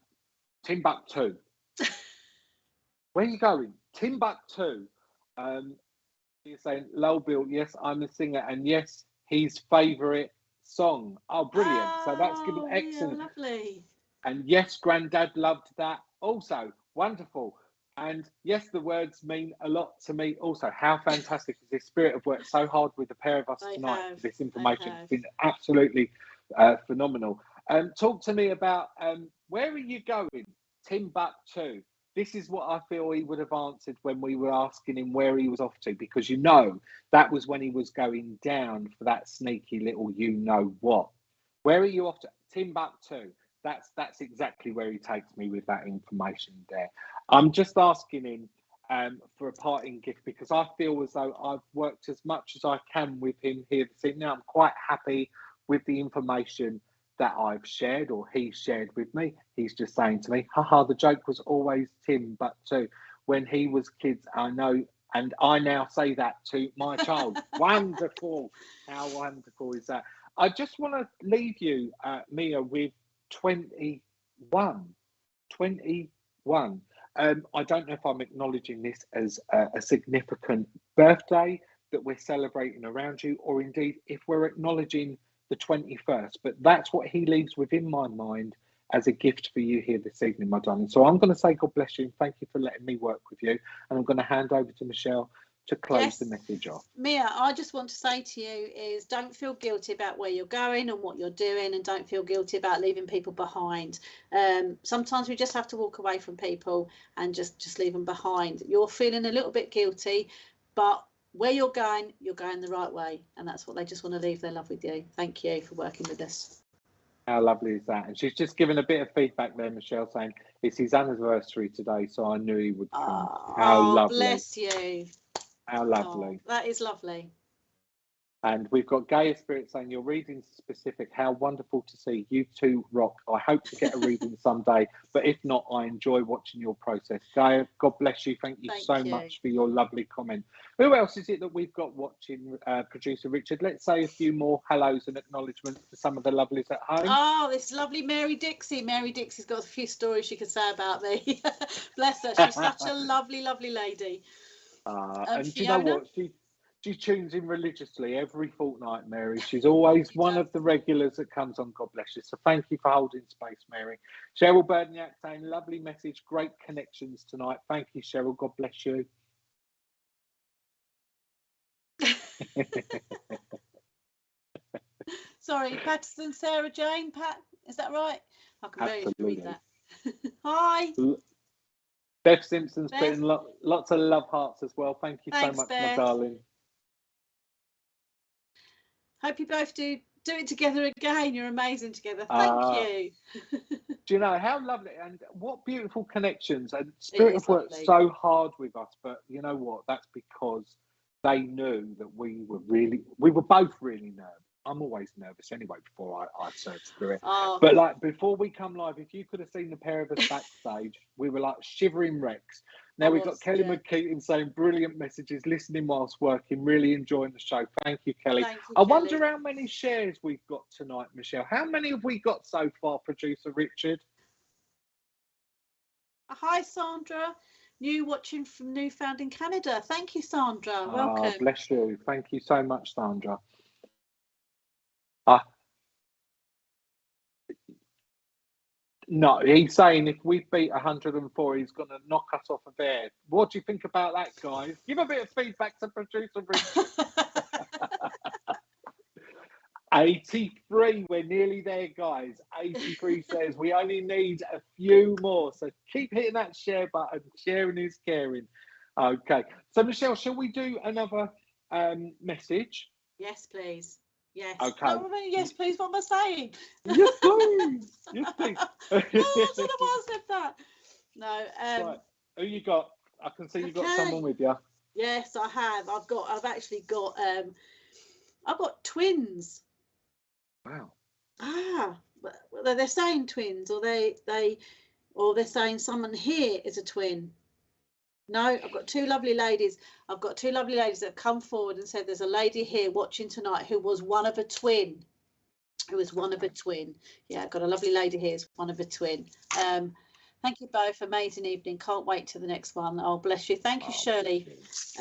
A: "Timbuktu." Where you going? Timbuktu. He's saying, "Lol, Bill, yes, I'm a singer, and yes, his favourite song." Oh, brilliant! So that's given excellent.
B: Yeah, lovely.
A: And yes, Granddad loved that. Also, wonderful. And yes, the words mean a lot to me. Also, how fantastic is this? Spirit have worked so hard with the pair of us tonight for this information. It's been absolutely phenomenal. Talk to me about where are you going? Timbuktu. This is what I feel he would have answered when we were asking him where he was off to, because you know that was when he was going down for that sneaky little you know what. Where are you off to? Timbuktu. That's exactly where he takes me with that information there. I'm just asking him for a parting gift, because I feel as though I've worked as much as I can with him here this evening. I'm quite happy with the information that I've shared, or he shared with me. He's just saying to me, haha, the joke was always Timbuktu. When he was kids, I know, and I now say that to my child. Wonderful. How wonderful is that? I just want to leave you, Mia, with 21. I don't know if I'm acknowledging this as a significant birthday that we're celebrating around you, or indeed if we're acknowledging the 21st, but that's what he leaves within my mind as a gift for you here this evening, my darling. So I'm going to say God bless you and thank you for letting me work with you, and I'm going to hand over to Michelle to close the message off.
B: Mia, I just want to say to you is don't feel guilty about where you're going and what you're doing, and don't feel guilty about leaving people behind. Sometimes we just have to walk away from people and just leave them behind. You're feeling a little bit guilty, but where you're going the right way, and that's what they just want to leave their love with you. Thank you for working with us.
A: How lovely is that? And she's just given a bit of feedback there, Michelle, saying it's his anniversary today, so I knew he would come. How lovely.
B: Bless you.
A: How lovely.
B: That is lovely.
A: And we've got Gaia Spirit saying your readings are specific. How wonderful to see. You two rock. I hope to get a reading someday, but if not, I enjoy watching your process. Gaia, God bless you. Thank you so much for your lovely comment. Who else is it that we've got watching, producer Richard? Let's say a few more hellos and acknowledgements to some of the lovelies at home.
B: Oh, this lovely Mary Dixie. Mary Dixie's got a few stories she could say about me. Bless her. She's such a lovely, lovely lady.
A: And do you know what? She tunes in religiously every fortnight, Mary. She's always one of the regulars that comes on. God bless you. So thank you for holding space, Mary. Cheryl Berdniak saying, lovely message, great connections tonight. Thank you, Cheryl. God bless you.
B: Sorry, Patterson, Sarah Jane, Pat, is that right? I can barely read that. Hi.
A: Beth Simpson's putting lots of love hearts as well. Thank you so much, Beth. My darling.
B: Hope you both do it together again. You're amazing together. Thank you.
A: Do you know how lovely and what beautiful connections? And Spirit have worked so hard with us, but you know what? That's because they knew that we were both really nervous. I'm always nervous anyway before I serve Spirit. But like before we come live, if you could have seen the pair of us backstage, we were like shivering wrecks. Now we've got Kelly McKeaton saying brilliant messages, listening whilst working, really enjoying the show. Thank you, Kelly. I wonder how many shares we've got tonight, Michelle. How many have we got so far, producer Richard?
B: Hi, Sandra. Watching from Newfound in Canada. Thank you, Sandra. Welcome.
A: Bless you. Thank you so much, Sandra. No, he's saying if we beat 104, he's going to knock us off of air. What do you think about that, guys? Give a bit of feedback to producer Richard. 83, we're nearly there, guys. 83 says we only need a few more. So keep hitting that share button. Sharing is caring. Okay. So, Michelle, shall we do another message?
B: Yes, please. Yes.
A: Okay.
B: No, yes, please. What am I saying?
A: Yes, please. Yes, please.
B: Oh, I don't know why I said that. No.
A: Right. Who you got? I can see you've got
B: Okay.
A: someone with you.
B: Yes, I have. I've actually got I've got twins.
A: Wow.
B: Well, they're saying twins, or they're saying someone here is a twin. No, I've got two lovely ladies. I've got two lovely ladies that have come forward and said there's a lady here watching tonight who was one of a twin. Yeah, I've got a lovely lady here who's one of a twin. Thank you both. Amazing evening. Can't wait to the next one. Oh, bless you. Thank you, Shirley.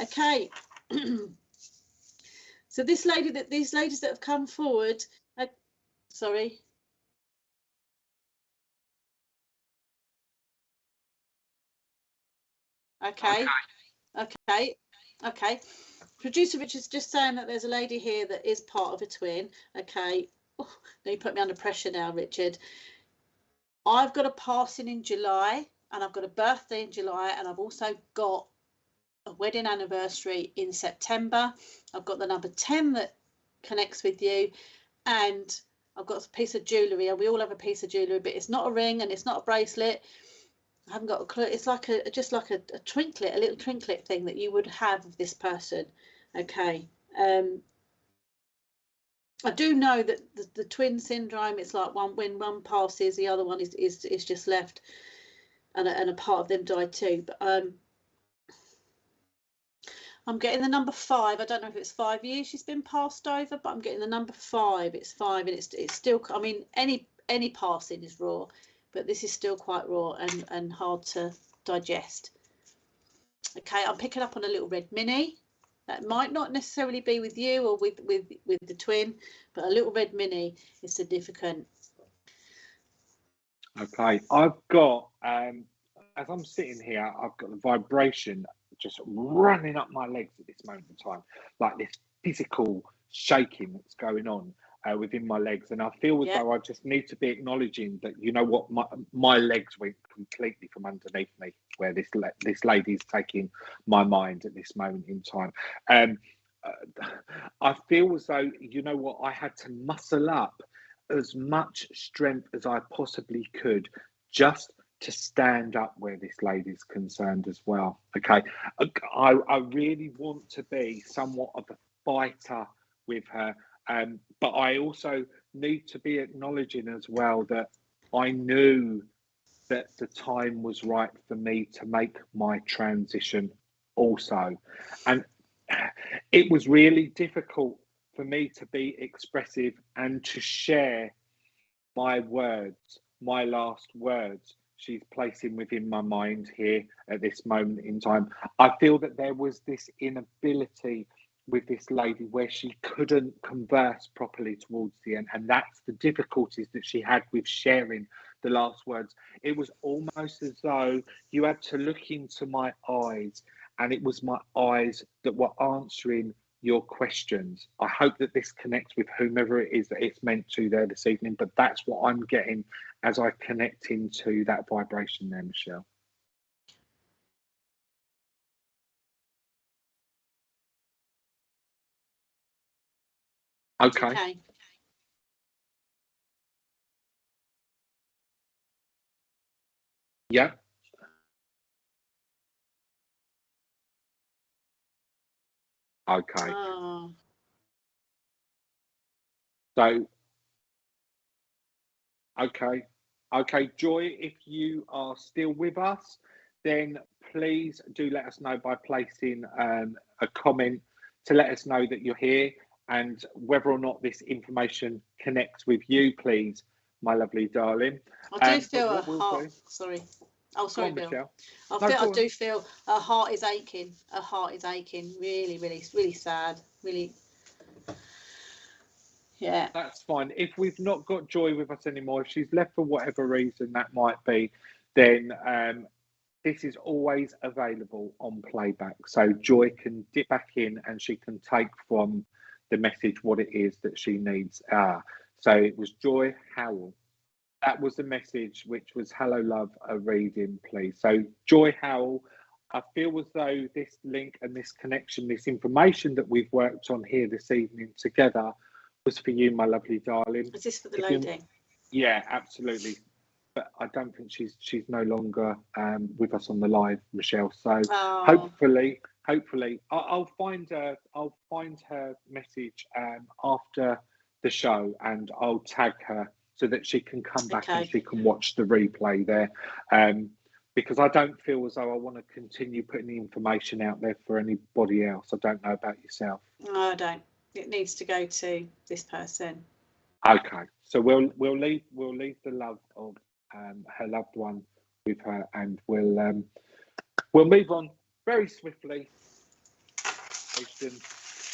B: Okay. So these ladies that have come forward. Sorry. Okay. Producer Richard's just saying that there's a lady here that is part of a twin. Okay. Oh, now you put me under pressure now, Richard. I've got a passing in July, and I've got a birthday in July, and I've also got a wedding anniversary in September. I've got the number 10 that connects with you, and I've got a piece of jewellery, and we all have a piece of jewellery, but it's not a ring and it's not a bracelet. I haven't got a clue. It's like just like a twinklet, a little twinklet thing that you would have of this person. Okay. I do know that the twin syndrome, it's like when one passes, the other one is just left, and a part of them died too. But I'm getting the number 5. I don't know if it's 5 years she's been passed over, but I'm getting the number 5. It's 5, and it's still. I mean, any passing is raw, but this is still quite raw and hard to digest. Okay, I'm picking up on a little red mini. That might not necessarily be with you or with the twin, but a little red mini is significant.
A: Okay, I've got, as I'm sitting here, I've got the vibration just running up my legs at this moment in time, like this physical shaking that's going on within my legs, and I feel as though I just need to be acknowledging that, you know what, my legs went completely from underneath me, where this lady's taking my mind at this moment in time. I feel as though, you know what, I had to muscle up as much strength as I possibly could just to stand up where this lady's concerned as well. Okay, I really want to be somewhat of a fighter with her, but I also need to be acknowledging as well that I knew that the time was right for me to make my transition also, and it was really difficult for me to be expressive and to share my words, my last words she's placing within my mind here at this moment in time. I feel that there was this inability with this lady where she couldn't converse properly towards the end, and that's the difficulties that she had with sharing the last words. It was almost as though you had to look into my eyes, and it was my eyes that were answering your questions. I hope that this connects with whomever it is that it's meant to there this evening, but that's what I'm getting as I connect into that vibration there, Michelle. Okay. Yeah. Okay.
B: Oh.
A: So, okay, Joy, if you are still with us, then please do let us know by placing a comment to let us know that you're here, and whether or not this information connects with you, please, my lovely darling.
B: I do feel a heart. Sorry. Oh, sorry, Bill.
A: Michelle.
B: I do feel her heart is aching. Her heart is aching. Really, really, really sad. Really. Yeah.
A: That's fine. If we've not got Joy with us anymore, if she's left for whatever reason that might be, then this is always available on playback. So Joy can dip back in and she can take from the message what it is that she needs. So it was Joy Howell. That was the message, which was hello, love, a reading, please. So Joy Howell, I feel as though this link and this connection, this information that we've worked on here this evening together was for you, my lovely darling.
B: Is this for the lady?
A: Yeah, absolutely. But I don't think she's no longer with us on the live, Michelle. So hopefully I'll find her message after the show, and I'll tag her so that she can come back and she can watch the replay there. Because I don't feel as though I want to continue putting the information out there for anybody else. I don't know about yourself.
B: No, I don't. It needs to go to this person.
A: Okay, so we'll leave the love of her loved one with her, and we'll move on very swiftly,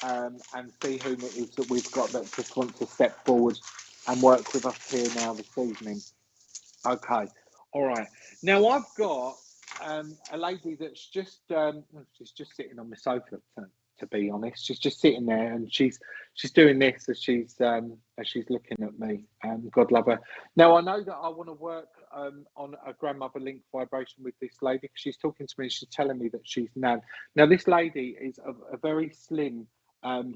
A: and see whom it is that we've got that just wants to step forward and work with us here now this evening. Okay, all right. Now I've got a lady that's just she's just sitting on the sofa. To be honest, she's just sitting there and she's doing this as she's looking at me. God love her. Now I know that I want to work on a grandmother link vibration with this lady, because she's talking to me. She's telling me that she's Nan. Now this lady is a very slim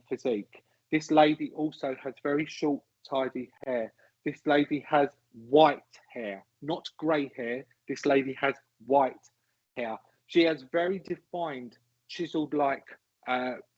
A: physique. This lady also has very short, tidy hair. This lady has white hair, not grey hair. This lady has white hair. She has very defined, chiseled like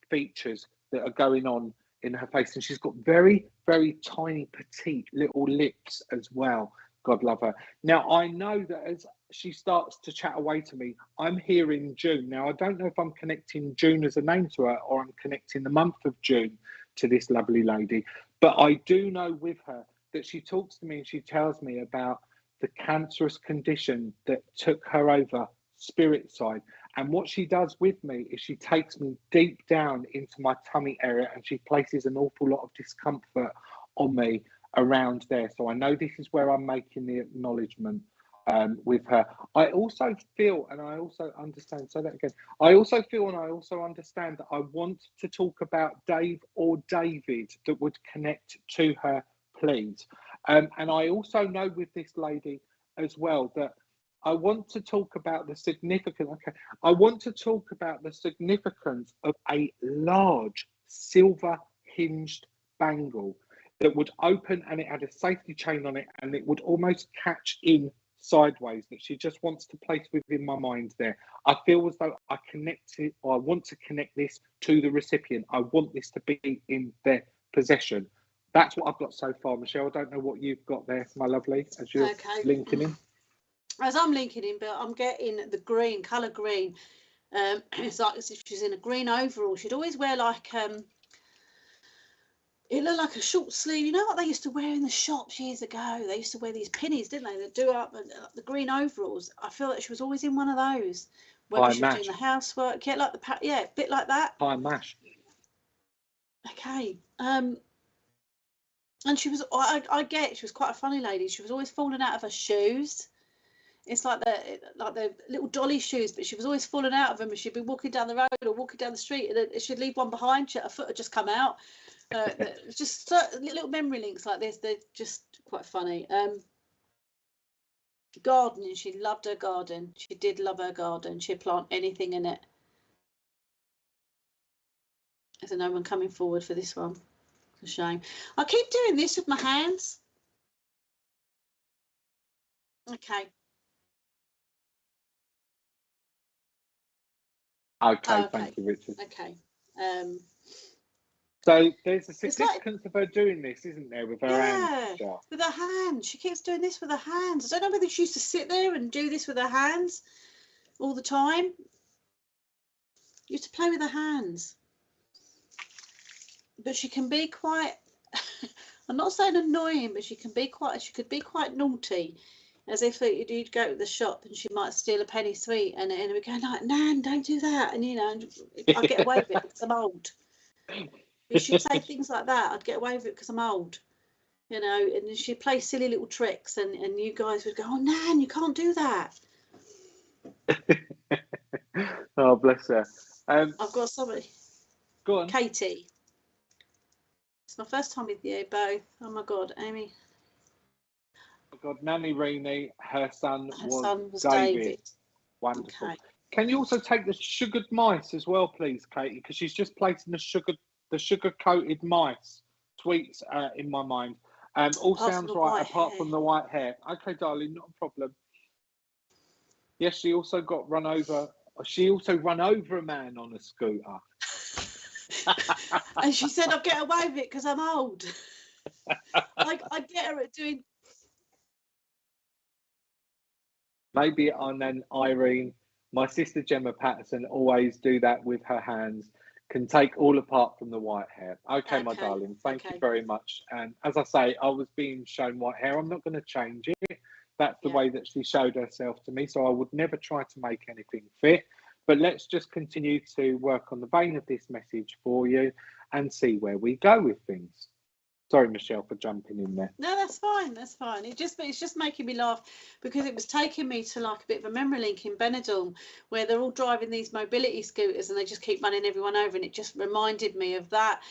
A: features that are going on in her face, and she's got very, very tiny, petite little lips as well. God love her. Now I know that as she starts to chat away to me, I'm hearing June. Now I don't know if I'm connecting June as a name to her, or I'm connecting the month of June to this lovely lady, but I do know with her that she talks to me and she tells me about the cancerous condition that took her over spirit side. And what she does with me is she takes me deep down into my tummy area, and she places an awful lot of discomfort on me around there. So I know this is where I'm making the acknowledgement with her. I also feel, and I also understand, say that again. I also feel and I also understand that I want to talk about Dave or David that would connect to her, please. And I also know with this lady as well that I want to talk about the significance. Okay, I want to talk about the significance of a large silver hinged bangle that would open, and it had a safety chain on it, and it would almost catch in sideways, that she just wants to place within my mind there. I feel as though I connect it, or I want to connect this to the recipient. I want this to be in their possession. That's what I've got so far, Michelle. I don't know what you've got there, my lovely, as you're linking in.
B: As I'm linking in, but I'm getting the green, colour green. It's like as if she's in a green overall. She'd always wear like it looked like a short sleeve. You know what they used to wear in the shops years ago? They used to wear these pinnies, didn't they? That do up the green overalls. I feel like she was always in one of those. Whether she was doing the housework, yeah, like a bit like that.
A: Pie and mash.
B: Okay. And she was. I get. She was quite a funny lady. She was always falling out of her shoes. It's like the little dolly shoes, but she was always falling out of them, and she'd be walking down the road or walking down the street, and she'd leave one behind. Her foot had just come out. Just little memory links like this. They're just quite funny. Gardening. She loved her garden. She did love her garden. She'd plant anything in it. There's no one coming forward for this one. It's a shame. I keep doing this with my hands. Okay.
A: Okay, thank you, Richard.
B: Okay.
A: So there's a significance of her doing this, isn't there, with her hands?
B: Yeah, with her hands. She keeps doing this with her hands. I don't know whether she used to sit there and do this with her hands all the time. Used to play with her hands. But she can be quite, I'm not saying annoying, but she could be quite naughty. As if you'd go to the shop and she might steal a penny sweet, and we go like, Nan, don't do that. And, I get away with it because I'm old. If she'd say things like that, I'd get away with it because I'm old, you know, and she'd play silly little tricks, and you guys would go, oh, Nan, you can't do that.
A: Oh, bless her.
B: I've got somebody.
A: Go on.
B: Katie. It's my first time with you both. Oh, my God, Amy.
A: Oh, God, Nanny Reenie, her son was
B: David.
A: Wonderful.
B: Okay.
A: Can you also take the sugared mice as well, please, Katie? Because she's just placing the sugar-coated mice tweets in my mind. All sounds right apart from the white hair. Okay, darling, not a problem. Yes, she also got run over. She also run over a man on a scooter.
B: And she said, I'll get away with it because I'm old. I get her at doing.
A: Maybe on an Irene, my sister Gemma Patterson always do that with her hands. Can take all apart from the white hair. Okay, my darling, thank you very much. And as I say, I was being shown white hair. I'm not going to change it. That's the way that she showed herself to me. So I would never try to make anything fit. But let's just continue to work on the vein of this message for you and see where we go with things. Sorry, Michelle, for jumping in there.
B: No, that's fine. That's fine. It's just making me laugh because it was taking me to like a bit of a memory link in Benidorm where they're all driving these mobility scooters and they just keep running everyone over, and it just reminded me of that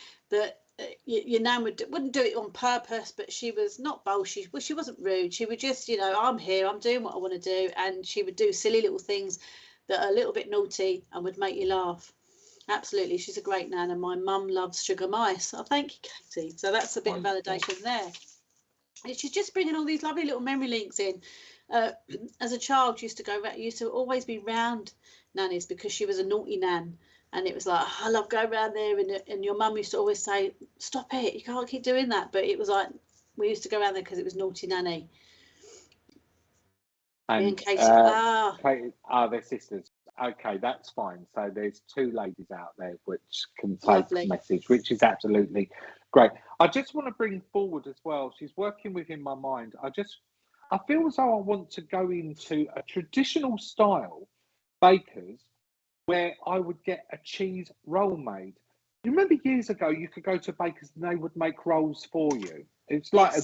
B: your nan wouldn't do it on purpose, but she was not bold. She wasn't rude. She would just, you know, I'm here, I'm doing what I want to do, and she would do silly little things that are a little bit naughty and would make you laugh. Absolutely, she's a great nan, and my mum loves sugar mice. Oh, thank you, Katie. So that's a bit of validation there. And she's just bringing all these lovely little memory links in. As a child, used to always be round nannies because she was a naughty nan, and it was like, oh, I love going around there, and your mum used to always say, stop it, you can't keep doing that. But it was like we used to go around there because it was naughty nanny.
A: And
B: Katie,
A: Katie, they're sisters. Okay, that's fine. So there's two ladies out there which can take the message, which is absolutely great. I just want to bring forward as well, she's working within my mind. I feel as though I want to go into a traditional style bakers where I would get a cheese roll made. You remember years ago you could go to bakers and they would make rolls for you. It's like a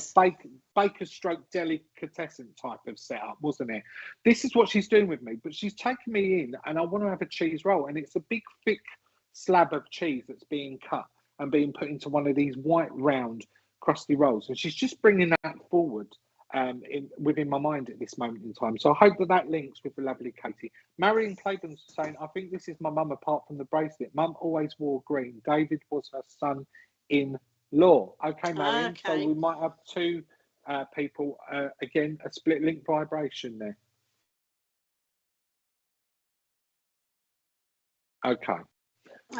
A: baker stroke delicatessen type of setup, wasn't it? This is what she's doing with me, but she's taken me in and I want to have a cheese roll, and it's a big thick slab of cheese that's being cut and being put into one of these white round crusty rolls, and she's just bringing that forward within my mind at this moment in time. So I hope that links with the lovely Katie. Marion Claiborne's saying, I think this is my mum apart from the bracelet. Mum always wore green. David was her son-in-law. Okay, Marion. Okay. So we might have two people, again, a split link vibration there. Okay.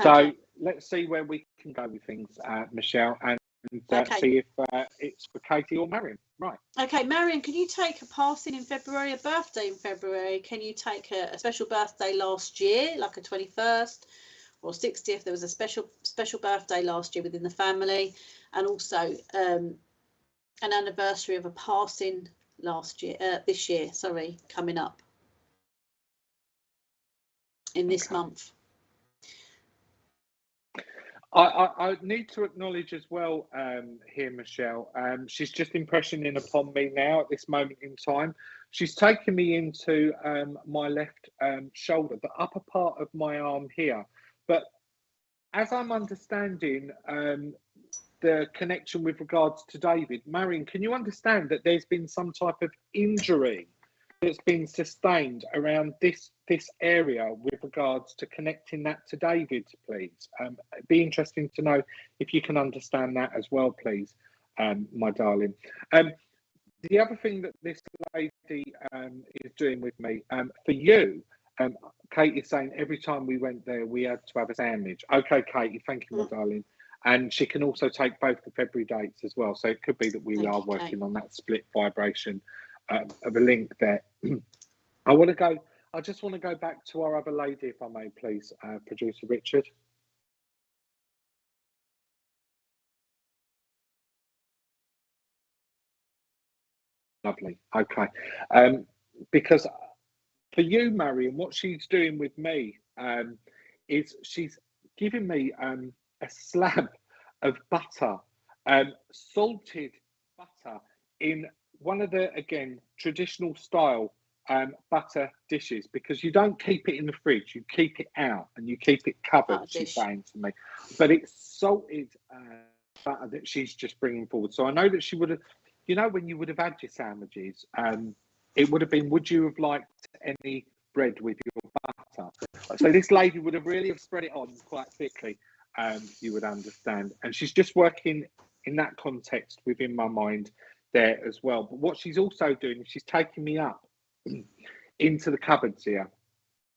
A: So let's see where we can go with things, Michelle, and see if it's for Katie or Marion. Right. Okay,
B: Marion, can you take a passing in February, a birthday in February? Can you take a special birthday last year, like a 21st or 60th? There was a special birthday last year within the family, and also an anniversary of a passing this year, coming up in this month.
A: I need to acknowledge as well here, Michelle. She's just impressioning upon me now at this moment in time. She's taken me into my left shoulder, the upper part of my arm here. But as I'm understanding the connection with regards to David, Marion, can you understand that there's been some type of injury that's been sustained around this area with regards to connecting that to David, please? It'd be interesting to know if you can understand that as well, please, my darling. The other thing that this lady is doing with me, for you, Kate is saying every time we went there, we had to have a sandwich. Okay, Katie, thank you, my darling. And she can also take both the February dates as well. So it could be that we are working on that split vibration of a link there. I just want to go back to our other lady, if I may, please, producer Richard. Lovely. Okay. Because for you, Marion, what she's doing with me is she's giving me a slab of butter, salted butter in one of the, again, traditional style butter dishes, because you don't keep it in the fridge, you keep it out and you keep it covered, she's saying to me. But it's salted butter that she's just bringing forward. So I know that she would have, you know, when you would have had your sandwiches, it would have been, would you have liked any bread with your butter? So this lady would have really have spread it on quite thickly, you would understand. And she's just working in that context within my mind there as well. But what she's also doing is she's taking me up into the cupboards here.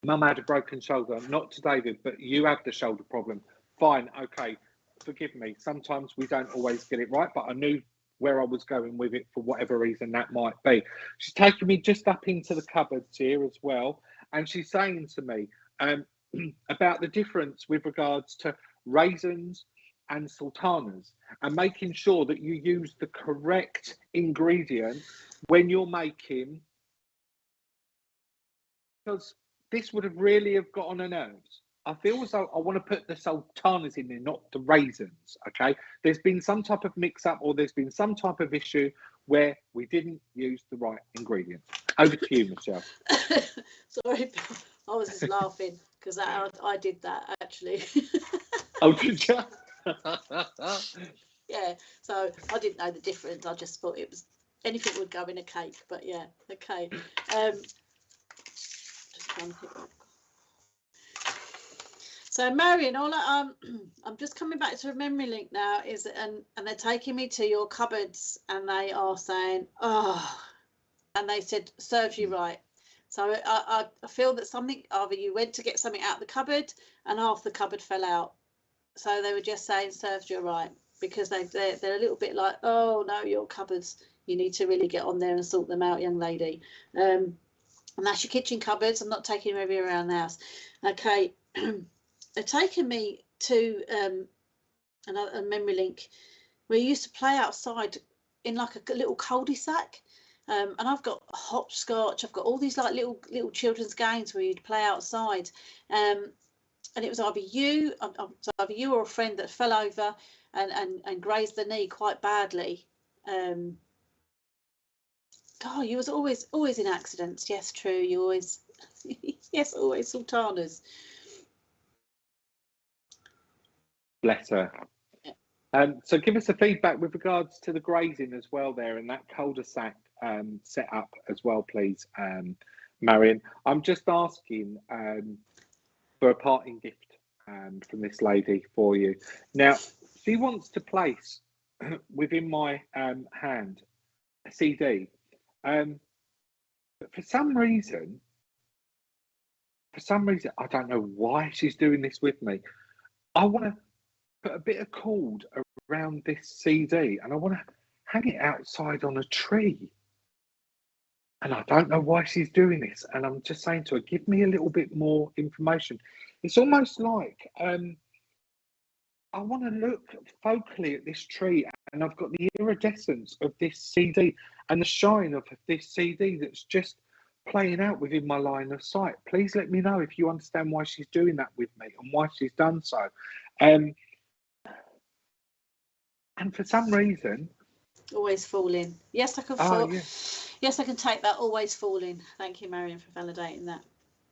A: Mum had a broken shoulder, not to David, but you have the shoulder problem. Fine, okay, forgive me. Sometimes we don't always get it right, but I knew where I was going with it for whatever reason that might be. She's taking me just up into the cupboards here as well. And she's saying to me about the difference with regards to raisins and sultanas, and making sure that you use the correct ingredient when you're making, because this would have really have got on her nerves. I feel as though I want to put the sultanas in there, not the raisins, okay? There's been some type of mix-up, or there's been some type of issue where we didn't use the right ingredient. Over to you, Michelle.
B: Sorry, Bill. I was just laughing because I did that, actually.
A: Oh, did you?
B: Yeah, so I didn't know the difference. I just thought it was anything would go in a cake, but yeah, okay. Just trying to think. So Marion, I'm just coming back to a memory link now. And they're taking me to your cupboards, and they are saying, oh, and they said serves you right. So I feel that something, either you went to get something out of the cupboard and half the cupboard fell out. So they were just saying serves you right, because they're a little bit like, oh no, your cupboards, you need to really get on there and sort them out, young lady. And that's your kitchen cupboards. I'm not taking them everywhere around the house. Okay. They're taking me to a memory link where you used to play outside in like a little cul-de-sac, and I've got hopscotch. I've got all these like little children's games where you'd play outside, and it was either you or a friend that fell over and grazed the knee quite badly. God, you was always in accidents. Yes, true. You always, yes, always sultanas.
A: Bless her.
B: Yeah.
A: So give us a feedback with regards to the grazing as well there, and that cul-de-sac set up as well, please, Marion. I'm just asking for a parting gift from this lady for you. Now, she wants to place within my hand a CD. But for some reason, I don't know why she's doing this with me. I want to put a bit of cord around this CD, and I want to hang it outside on a tree. And I don't know why she's doing this. And I'm just saying to her, give me a little bit more information. It's almost like I want to look focally at this tree, and I've got the iridescence of this CD and the shine of this CD that's just playing out within my line of sight. Please let me know if you understand why she's doing that with me and why she's done so. And for some reason,
B: always falling. Yes, I can fall. Yeah. Yes, I can take that. Always falling. Thank you, Marion, for validating that.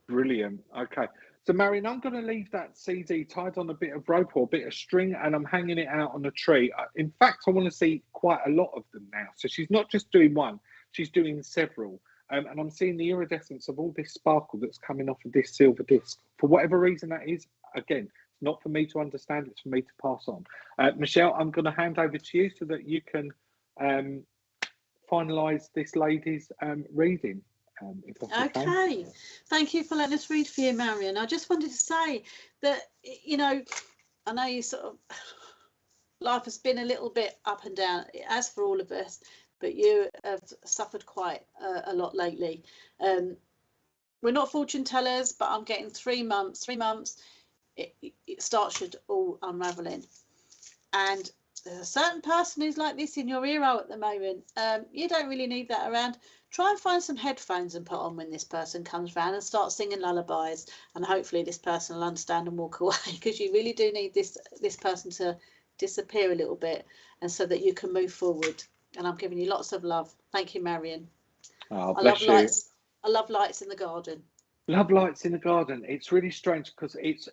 A: Brilliant. Okay. So, Marion, I'm going to leave that CD tied on a bit of rope or a bit of string, and I'm hanging it out on a tree. In fact, I want to see quite a lot of them now. So she's not just doing one, she's doing several. And I'm seeing the iridescence of all this sparkle that's coming off of this silver disc. For whatever reason that is, again, not for me to understand, it's for me to pass on. Michelle, I'm going to hand over to you so that you can finalise this lady's reading.
B: Okay, thank you for letting us read for you, Marion. I just wanted to say that, you know, I know you sort of, life has been a little bit up and down, as for all of us, but you have suffered quite a lot lately. We're not fortune tellers, but I'm getting 3 months. 3 months, it starts all unraveling. And there's a certain person who's like this in your ear hole at the moment. You don't really need that around. Try and find some headphones and put on when this person comes round and start singing lullabies, and hopefully this person will understand and walk away, because you really do need this person to disappear a little bit, and so that you can move forward. And I'm giving you lots of love. Thank you, Marion.
A: Oh,
B: I
A: bless
B: love
A: you.
B: lights. I love lights in the garden.
A: Love lights in the garden. It's really strange because it's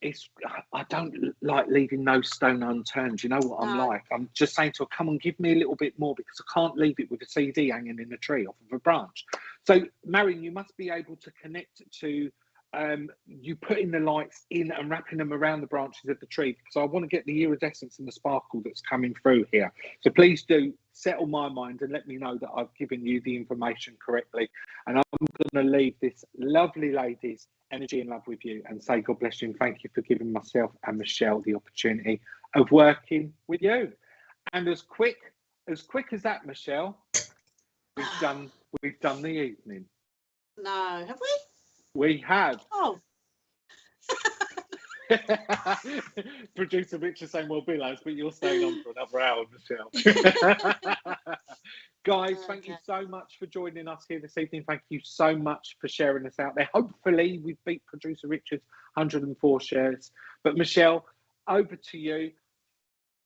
A: I don't like leaving no stone unturned. You know what I'm
B: No.
A: like? I'm just saying to her, come on, give me a little bit more, because I can't leave it with a CD hanging in a tree off of a branch. So, Marion, you must be able to connect to you putting the lights in and wrapping them around the branches of the tree, because I want to get the iridescence and the sparkle that's coming through here. So please do settle my mind and let me know that I've given you the information correctly. And I'm going to leave this lovely lady's energy and love with you and say God bless you, and thank you for giving myself and Michelle the opportunity of working with you. And as quick as that, Michelle, we've done the evening.
B: No, have we?
A: We have.
B: Oh.
A: Producer Richard saying, well, Bill has, but you're staying on for another hour, Michelle. Guys, thank you so much for joining us here this evening. Thank you so much for sharing us out there. Hopefully, we've beat Producer Richard's 104 shares. But Michelle, over to you.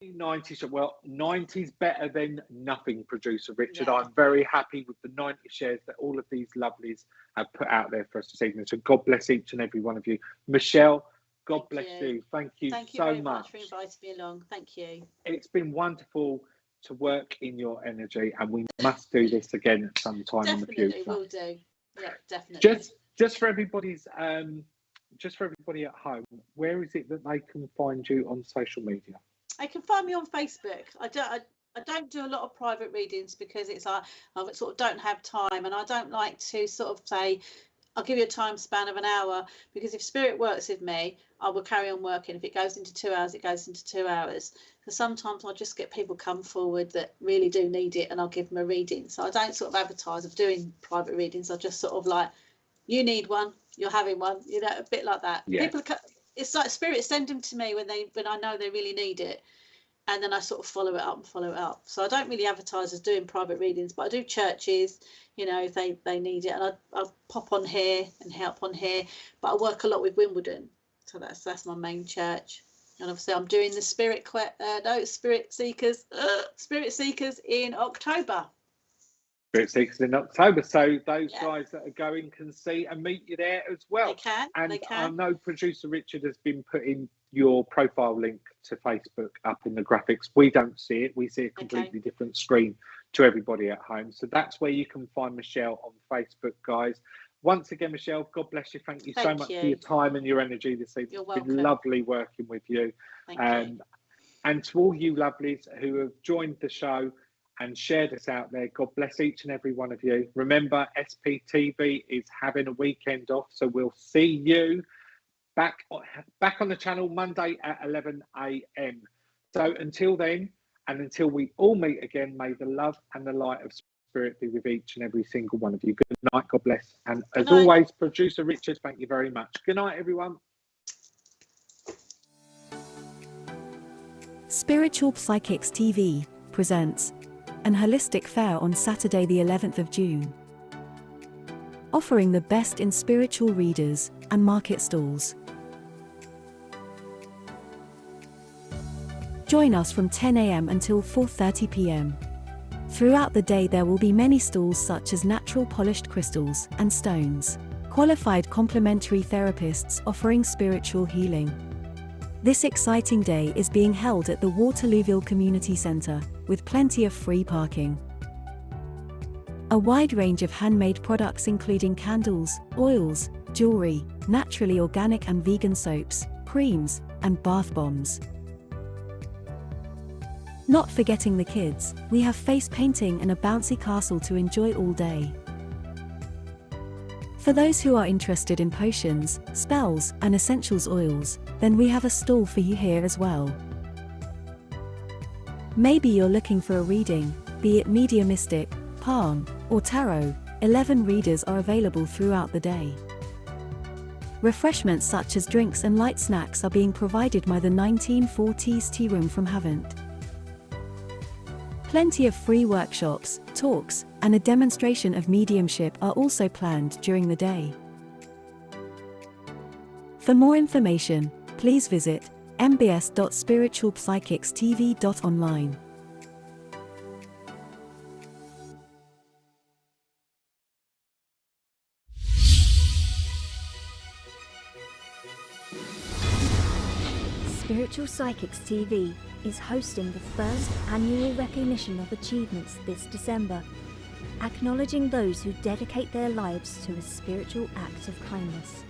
A: 90s, well, 90s better than nothing, Producer Richard. Yeah. I'm very happy with the 90 shares that all of these lovelies have put out there for us this evening. So God bless each and every one of you. Michelle, God bless you. Thank you so
B: very
A: much
B: for inviting me along. Thank you.
A: It's been wonderful to work in your energy, and we must do this again at some time in the future.
B: Definitely, we'll do. Yeah, definitely.
A: Just for everybody's just for everybody at home, where is it that they can find you on social media?
B: They can find me on Facebook. I don't do a lot of private readings because it's I sort of don't have time, and I don't like to sort of say I'll give you a time span of an hour, because if spirit works with me, I will carry on working. If it goes into 2 hours, it goes into 2 hours. So sometimes I'll just get people come forward that really do need it, and I'll give them a reading. So I don't sort of advertise of doing private readings. I just sort of like, you need one, you're having one, you know, a bit like that. Yeah. People, it's like spirit send them to me when I know they really need it, and then I sort of follow it up. So I don't really advertise as doing private readings, but I do churches, you know, if they need it, and I'll pop on here and help on here. But I work a lot with Wimbledon, so that's my main church. And obviously I'm doing the Spirit Seekers in October.
A: Spirit Seekers in October. So those guys that are going can see and meet you there as well.
B: They can.
A: And
B: they can.
A: I know Producer Richard has been putting your profile link to Facebook up in the graphics. We don't see it. We see a completely different screen to everybody at home. So that's where you can find Michelle on Facebook, guys. Once again, Michelle, God bless you. Thank you so much for your time and your energy this evening.
B: You're welcome.
A: It's been lovely working with you.
B: Thank you.
A: And to all you lovelies who have joined the show and shared us out there, God bless each and every one of you. Remember, SPTV is having a weekend off, so we'll see you back on the channel Monday at 11 a.m. So until then, and until we all meet again, may the love and the light of Spirit be with each and every single one of you. Good night, God bless. And as always, Producer Richard, thank you very much. Good night, everyone.
C: Spiritual Psychics TV presents an holistic fair on Saturday the 11th of June, offering the best in spiritual readers and market stalls. Join us from 10 a.m. until 4:30 p.m. Throughout the day there will be many stalls such as natural polished crystals and stones, qualified complementary therapists offering spiritual healing. This exciting day is being held at the Waterlooville Community Centre, with plenty of free parking. A wide range of handmade products including candles, oils, jewelry, naturally organic and vegan soaps, creams, and bath bombs. Not forgetting the kids, we have face painting and a bouncy castle to enjoy all day. For those who are interested in potions, spells, and essentials oils, then we have a stall for you here as well. Maybe you're looking for a reading, be it mediumistic, palm, or tarot. 11 readers are available throughout the day. Refreshments such as drinks and light snacks are being provided by the 1940s tea room from Havant. Plenty of free workshops, talks, and a demonstration of mediumship are also planned during the day. For more information, please visit mbs.spiritualpsychicstv.online.
D: Spiritual Psychics TV is hosting the first annual recognition of achievements this December, acknowledging those who dedicate their lives to a spiritual act of kindness.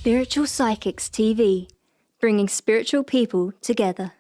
D: Spiritual Psychics TV, bringing spiritual people together.